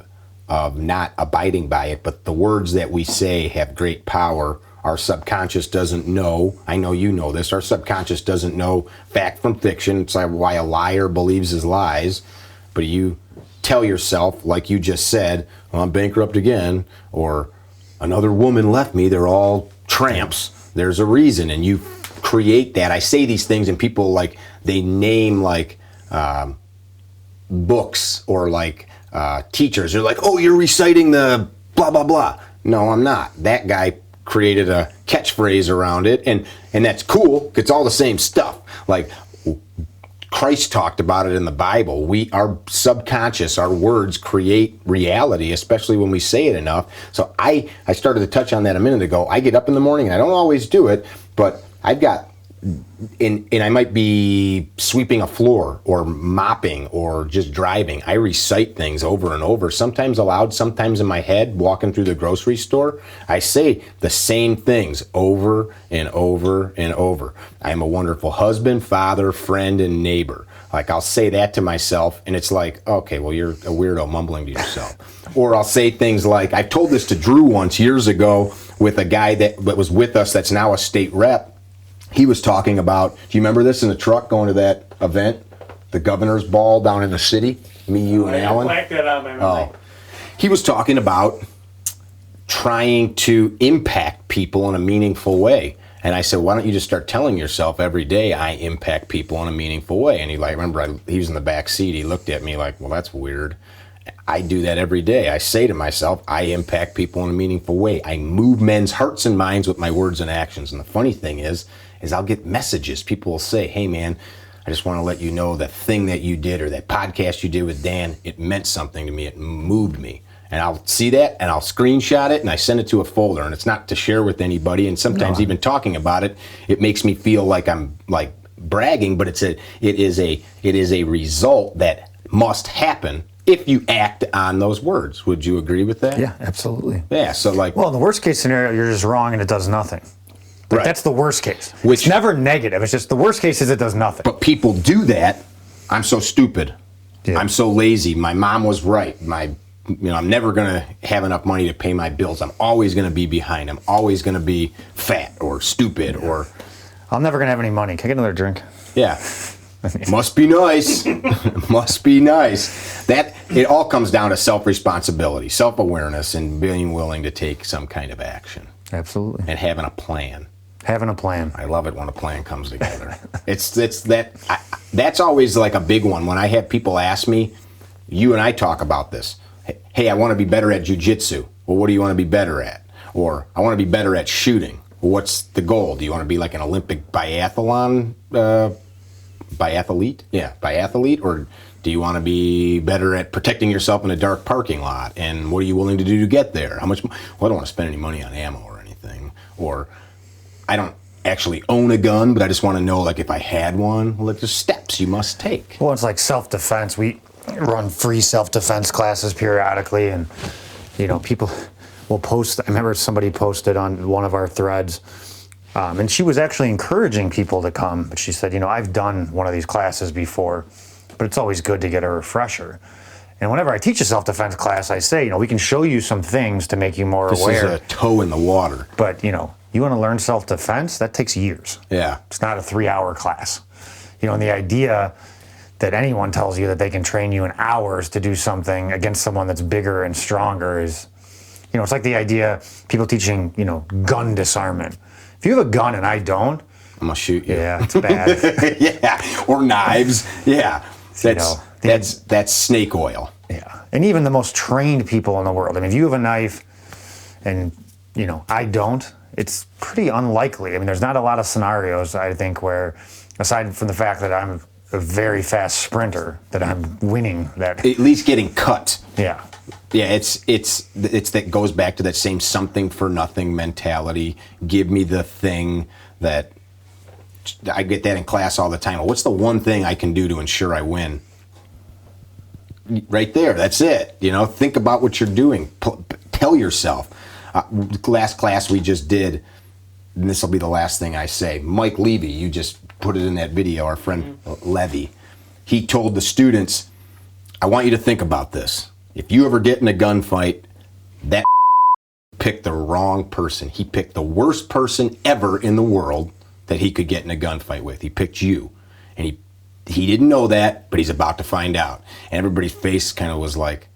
not abiding by it, but the words that we say have great power. Our subconscious doesn't know. I know you know this. Our subconscious doesn't know fact from fiction. It's like why a liar believes his lies. But you tell yourself, like you just said, well, I'm bankrupt again, or another woman left me. They're all tramps. There's a reason, and you create that. I say these things, and people like they name like books or like teachers. They're like, oh, you're reciting the blah blah blah. No, I'm not. That guy created a catchphrase around it, and that's cool. It's all the same stuff. Like Christ talked about it in the Bible. Our subconscious, our words create reality, especially when we say it enough. So I started to touch on that a minute ago. I get up in the morning, and I don't always do it, but I've got, and I might be sweeping a floor or mopping or just driving. I recite things over and over, sometimes aloud, sometimes in my head, walking through the grocery store. I say the same things over and over and over. I am a wonderful husband, father, friend, and neighbor. Like I'll say that to myself, and it's like, okay, well, you're a weirdo mumbling to yourself. Or I'll say things like, I told this to Drew once years ago with a guy that was with us that's now a state rep. He was talking about, do you remember this in the truck going to that event, the governor's ball down in the city? Me, you, and Alan? He was talking about trying to impact people in a meaningful way. And I said, why don't you just start telling yourself every day, I impact people in a meaningful way? And he he was in the back seat. He looked at me like, well, that's weird. I do that every day. I say to myself, I impact people in a meaningful way. I move men's hearts and minds with my words and actions. And the funny thing is I'll get messages. People will say, hey man, I just want to let you know that thing that you did or that podcast you did with Dan, it meant something to me. It moved me. And I'll see that and I'll screenshot it and I send it to a folder. And it's not to share with anybody. And sometimes even talking about it, it makes me feel like I'm like bragging, but it is a result that must happen if you act on those words. Would you agree with that? Yeah, absolutely. Yeah, so like... Well, in the worst case scenario, you're just wrong and it does nothing. Like, right. That's the worst case. It's never negative. It's just the worst case is it does nothing. But people do that. I'm so stupid. Yeah. I'm so lazy. My mom was right. I'm never going to have enough money to pay my bills. I'm always going to be behind. I'm always going to be fat or stupid or... I'm never going to have any money. Can I get another drink? Yeah. Must be nice. Must be nice. That it all comes down to self-responsibility, self-awareness, and being willing to take some kind of action. Absolutely. And having a plan. Having a plan. I love it when a plan comes together. That's always like a big one. When I have people ask me, you and I talk about this. Hey, I want to be better at jujitsu. Well, what do you want to be better at? Or I want to be better at shooting. Well, what's the goal? Do you want to be like an Olympic biathlete? Yeah, biathlete? Or do you want to be better at protecting yourself in a dark parking lot? And what are you willing to do to get there? How much? Well, I don't want to spend any money on ammo or anything. Or actually own a gun, but I just want to know, like, if I had one, well, there's steps you must take. Well, it's like self-defense. We run free self-defense classes periodically, and people will post. I remember somebody posted on one of our threads, and she was actually encouraging people to come, but she said, I've done one of these classes before, but it's always good to get a refresher. And whenever I teach a self-defense class, I say, we can show you some things to make you more aware. This is a toe in the water. But, you want to learn self-defense? That takes years. Yeah. It's not a 3-hour class. And the idea that anyone tells you that they can train you in hours to do something against someone that's bigger and stronger is, it's like the idea, people teaching, gun disarmament. If you have a gun and I don't, I'm going to shoot you. Yeah, it's bad. Yeah, or knives. Yeah, that's snake oil. Yeah, and even the most trained people in the world. I mean, if you have a knife and, I don't, it's pretty unlikely. I mean, there's not a lot of scenarios, I think, where, aside from the fact that I'm a very fast sprinter, that I'm winning that. At least getting cut. Yeah. Yeah, it's that goes back to that same something for nothing mentality. Give me the thing that I get that in class all the time. Well, what's the one thing I can do to ensure I win? Right there, that's it. Think about what you're doing. Tell yourself. Last class we just did, and this will be the last thing I say. Mike Levy, you just put it in that video, our friend Levy. He told the students, I want you to think about this. If you ever get in a gunfight, that picked the wrong person. He picked the worst person ever in the world that he could get in a gunfight with. He picked you. And he didn't know that, but he's about to find out. And everybody's face kind of was like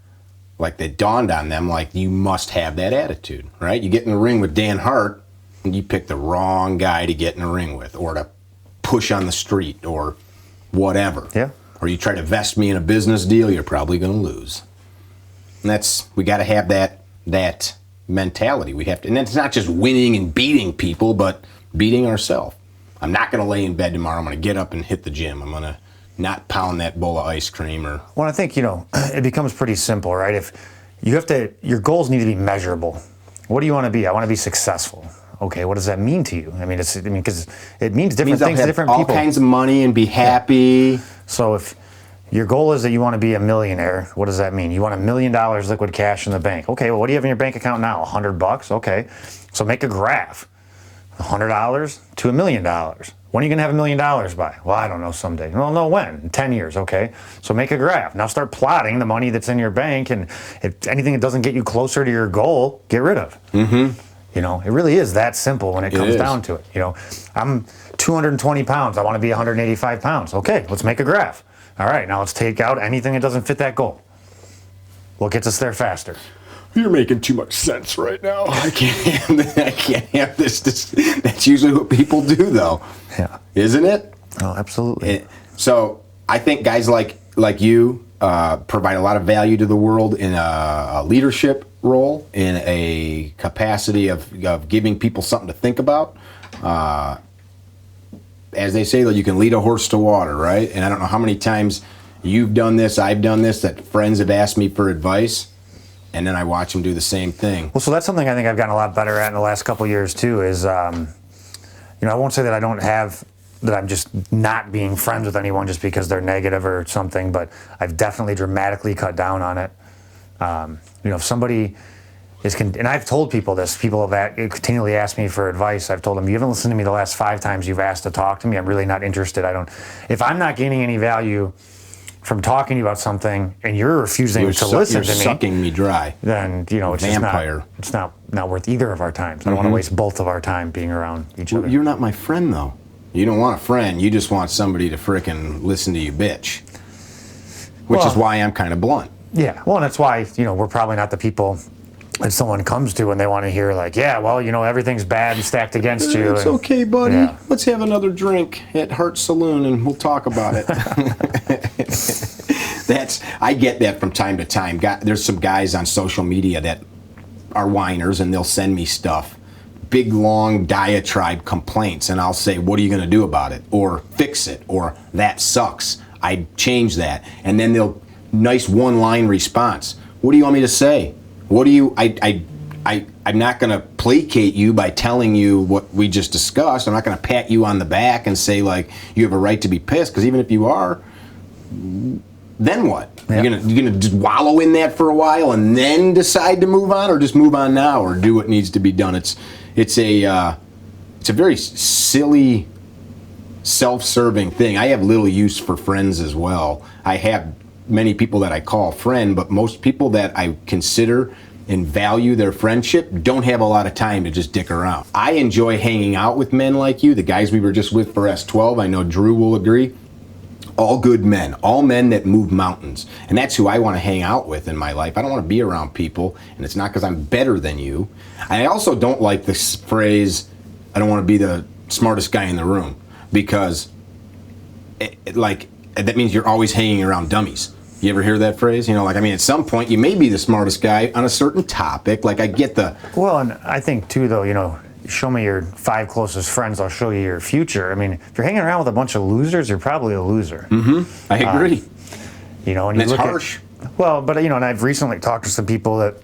that dawned on them, like, you must have that attitude, right? You get in the ring with Dan Hart, and you pick the wrong guy to get in a ring with, or to push on the street, or whatever. Yeah. Or you try to vest me in a business deal, you're probably going to lose. And we got to have that mentality. We have to, and it's not just winning and beating people, but beating ourselves. I'm not going to lay in bed tomorrow. I'm going to get up and hit the gym. I'm going to not pound that bowl of ice cream or. Well, I think, it becomes pretty simple, right? If you have to, your goals need to be measurable. What do you want to be? I want to be successful. Okay, what does that mean to you? I mean, because it means different things to different people. All kinds of money and be happy. Yeah. So if your goal is that you want to be a millionaire, what does that mean? You want $1 million liquid cash in the bank. Okay, well, what do you have in your bank account now? $100? Okay, so make a graph. $100 to $1 million. When are you going to have $1 million by? Well, I don't know, someday. Well, no, when? In 10 years, okay. So make a graph. Now start plotting the money that's in your bank, and if anything that doesn't get you closer to your goal, get rid of. Mm-hmm. It really is that simple when it comes down to it. I'm 220 pounds. I want to be 185 pounds. Okay, let's make a graph. All right, now let's take out anything that doesn't fit that goal. What gets us there faster? You're making too much sense right now. I can't have this. That's usually what people do, though. Yeah. Isn't it? Oh, absolutely. So I think guys like you provide a lot of value to the world in a leadership role, in a capacity of giving people something to think about. As they say, though, you can lead a horse to water, right? And I don't know how many times you've done this, I've done this, that friends have asked me for advice, and then I watch them do the same thing. Well, so that's something I think I've gotten a lot better at in the last couple of years, too, is, I won't say that I don't have, that I'm just not being friends with anyone just because they're negative or something, but I've definitely dramatically cut down on it. If somebody is, and I've told people this, people have continually asked me for advice. I've told them, you haven't listened to me the last 5 times you've asked to talk to me. I'm really not interested. If I'm not gaining any value from talking to you about something and you're refusing to listen to me, you're sucking me dry. Then, it's vampire. Just not worth either of our times. I don't want to waste both of our time being around each other. You're not my friend, though. You don't want a friend. You just want somebody to frickin' listen to you bitch. Which is why I'm kind of blunt. Yeah, well, and that's why, we're probably not the people that someone comes to when they want to hear, like, yeah, well, everything's bad and stacked against you. It's okay, buddy. Yeah. Let's have another drink at Hart Saloon and we'll talk about it. I get that from time to time. There's some guys on social media that are whiners and they'll send me stuff. Big, long diatribe complaints, and I'll say, what are you going to do about it? Or fix it, or that sucks. I'd change that. And then they'll, nice one-line response. What do you want me to say? What do you, I I'm not going to placate you by telling you what we just discussed. I'm not going to pat you on the back and say, like, you have a right to be pissed, because even if you are, then what? Yeah. You're gonna just wallow in that for a while and then decide to move on, or just move on now, or do what needs to be done. It's a very silly, self-serving thing. I have little use for friends as well. I have many people that I call friend, but most people that I consider and value their friendship don't have a lot of time to just dick around. I enjoy hanging out with men like you, the guys we were just with for S12. I know Drew will agree. All good men, all men that move mountains. And that's who I want to hang out with in my life. I don't want to be around people, and it's not because I'm better than you. I also don't like this phrase, I don't want to be the smartest guy in the room, because that means you're always hanging around dummies. You ever hear that phrase? At some point you may be the smartest guy on a certain topic. Like, I get the... Well, and I think too, though, show me your 5 closest friends, I'll show you your future. I mean, if you're hanging around with a bunch of losers, you're probably a loser. Mm-hmm. I agree. And that's harsh. And I've recently talked to some people that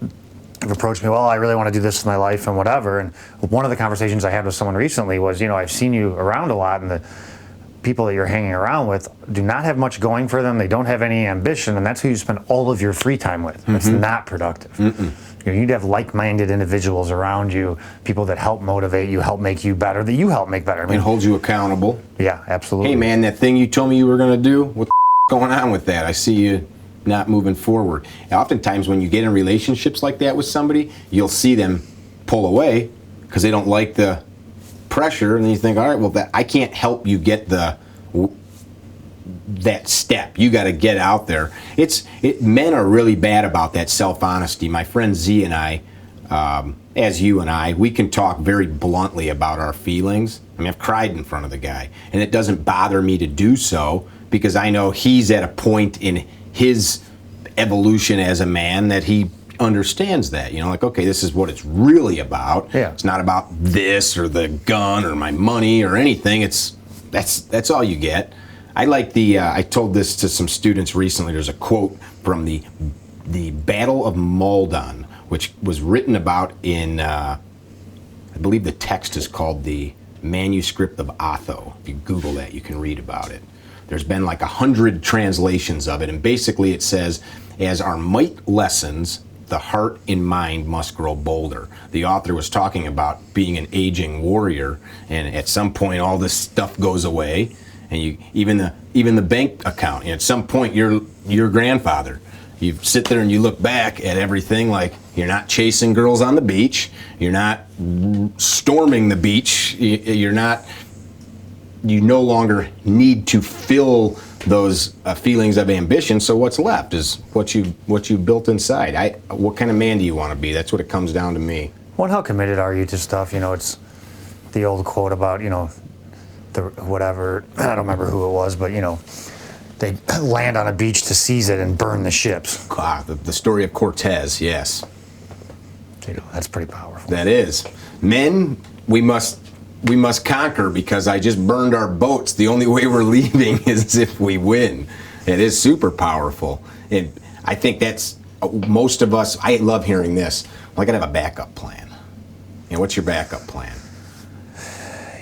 have approached me, well, I really want to do this in my life and whatever. And one of the conversations I had with someone recently was, I've seen you around a lot, and the people that you're hanging around with do not have much going for them. They don't have any ambition, and that's who you spend all of your free time with. Mm-hmm. It's not productive. Mm-mm. You need to have like-minded individuals around you, people that help motivate you, help make you better, that you help make better. And hold you accountable. Yeah, absolutely. Hey, man, that thing you told me you were going to do, what the going on with that? I see you not moving forward. And oftentimes when you get in relationships like that with somebody, you'll see them pull away because they don't like the pressure, and then you think, all right, well, I can't help you get that step. You got to get out there. Men are really bad about that self-honesty. My friend Z and I, as you and I, we can talk very bluntly about our feelings. I've cried in front of the guy, and it doesn't bother me to do so because I know he's at a point in his evolution as a man that he understands that. Okay, this is what it's really about. Yeah. It's not about this or the gun or my money or anything. That's all you get. I like I told this to some students recently. There's a quote from the Battle of Maldon, which was written about in, I believe the text is called the Manuscript of Otho. If you Google that, you can read about it. There's been like 100 translations of it, and basically it says, as our might lessens, the heart and mind must grow bolder. The author was talking about being an aging warrior, and at some point all this stuff goes away. And even the bank account. At some point, your grandfather. You sit there and you look back at everything, like you're not chasing girls on the beach. You're not storming the beach. You no longer need to fill those feelings of ambition. So what's left is what you built inside. What kind of man do you want to be? That's what it comes down to me. Well, how committed are you to stuff? It's the old quote about whatever, I don't remember who it was, but they land on a beach to seize it and burn the ships. The story of Cortez, yes. That's pretty powerful. That is. Men, we must conquer, because I just burned our boats. The only way we're leaving is if we win. It is super powerful. And I think that's most of us. I love hearing this. Well, I gotta have a backup plan. What's your backup plan?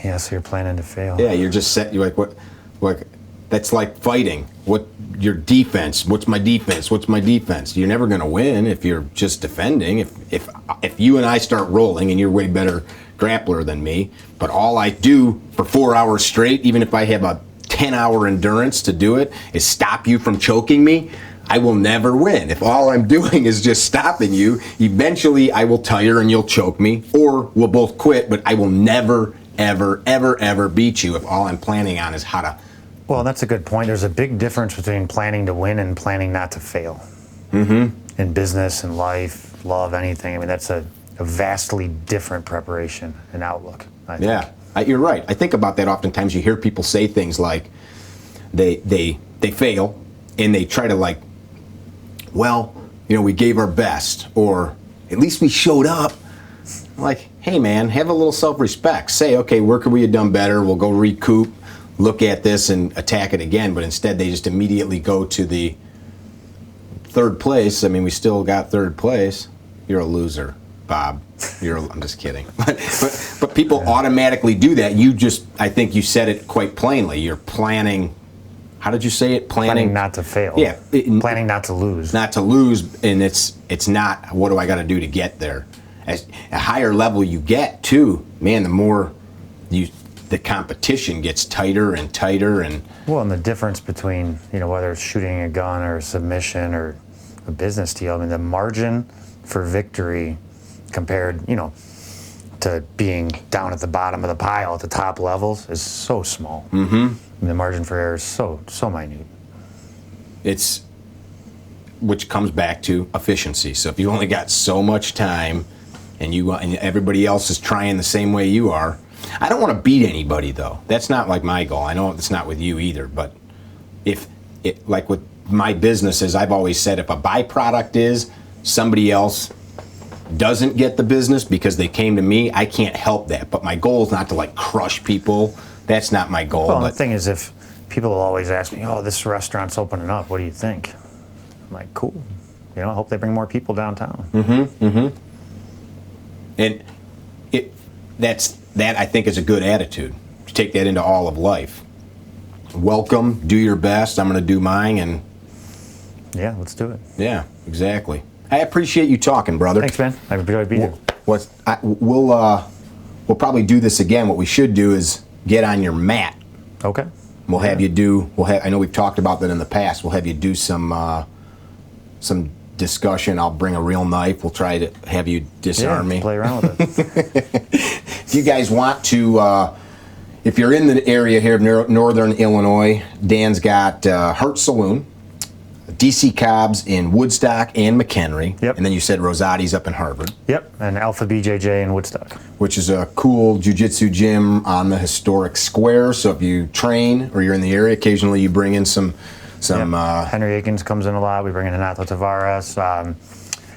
Yeah, so you're planning to fail. Yeah, you're just set. You're like, what? Like, that's like fighting. What your defense? What's my defense? What's my defense? You're never going to win if you're just defending. If you and I start rolling, and you're way better grappler than me, but all I do for 4 hours straight, even if I have a 10-hour endurance to do it, is stop you from choking me, I will never win. If all I'm doing is just stopping you, eventually I will tire and you'll choke me, or we'll both quit, but I will never, ever, ever, ever beat you if all I'm planning on is how to... Well, that's a good point. There's a big difference between planning to win and planning not to fail. Mm-hmm. In business, in life, love, anything. That's a vastly different preparation and outlook, I think. Yeah, you're right. I think about that oftentimes. You hear people say things like they fail and they try to we gave our best, or at least we showed up. Like, hey man, have a little self-respect. Say, okay, where could we have done better? We'll go recoup, look at this and attack it again. But instead they just immediately go to the third place. We still got third place. You're a loser, Bob. I'm just kidding. But people automatically do that. I think you said it quite plainly. You're planning. How did you say it? Planning not to fail. Yeah. Planning not to lose. Not to lose, and it's not, what do I got to do to get there? As a higher level you get, too, man, the more the competition gets tighter and tighter. And the difference between, whether it's shooting a gun or a submission or a business deal, I mean, the margin for victory compared, to being down at the bottom of the pile at the top levels is so small. Mm-hmm. I mean, the margin for error is so minute. Which comes back to efficiency. So if you only got so much time, and everybody else is trying the same way you are, I don't want to beat anybody though. That's not like my goal. I know it's not with you either. But like with my businesses, I've always said if a byproduct is somebody else doesn't get the business because they came to me, I can't help that. But my goal is not to like crush people. That's not my goal. Well, the thing is, if people will always ask me, "Oh, this restaurant's opening up. What do you think?" I'm like, "Cool. I hope they bring more people downtown." Mm-hmm. Mm-hmm. And that I think is a good attitude. To take that into all of life. Welcome. Do your best. I'm going to do mine, and yeah, let's do it. Yeah, exactly. I appreciate you talking, brother. Thanks, man. I enjoyed being here. We'll probably do this again. What we should do is get on your mat. Okay. We'll have you do. I know we've talked about that in the past. We'll have you do some discussion. I'll bring a real knife. We'll try to have you disarm me. Play around with it. If you guys want to, if you're in the area here of Northern Illinois, Dan's got Hart Saloon, DC Cobb's in Woodstock and McHenry. Yep. And then you said Rosati's up in Harvard. Yep, and Alpha BJJ in Woodstock. Which is a cool jiu-jitsu gym on the historic square. So if you train or you're in the area, occasionally you bring in some. Henry Akins comes in a lot. We bring in Renato Tavares.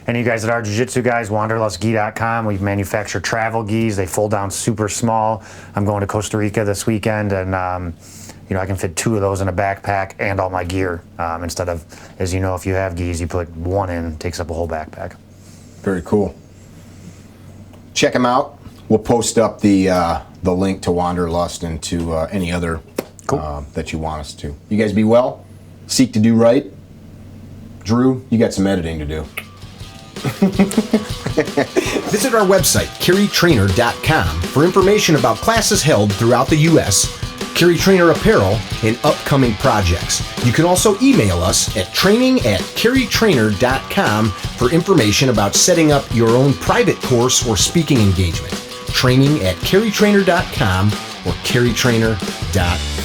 And you guys that are jiu-jitsu guys, wanderlustgi.com. We manufacture travel gis. They fold down super small. I'm going to Costa Rica this weekend, and I can fit 2 of those in a backpack and all my gear. Instead of, as you know, if you have gis, you put 1 in, it takes up a whole backpack. Very cool. Check them out. We'll post up the link to Wanderlust and to any other that you want us to. You guys be well. Seek to do right. Drew, you got some editing to do. Visit our website, curating.com, for information about classes held throughout the U.S., Carry Trainer apparel, and upcoming projects. You can also email us at training@carrytrainer.com for information about setting up your own private course or speaking engagement. Training@carrytrainer.com or carrytrainer.com.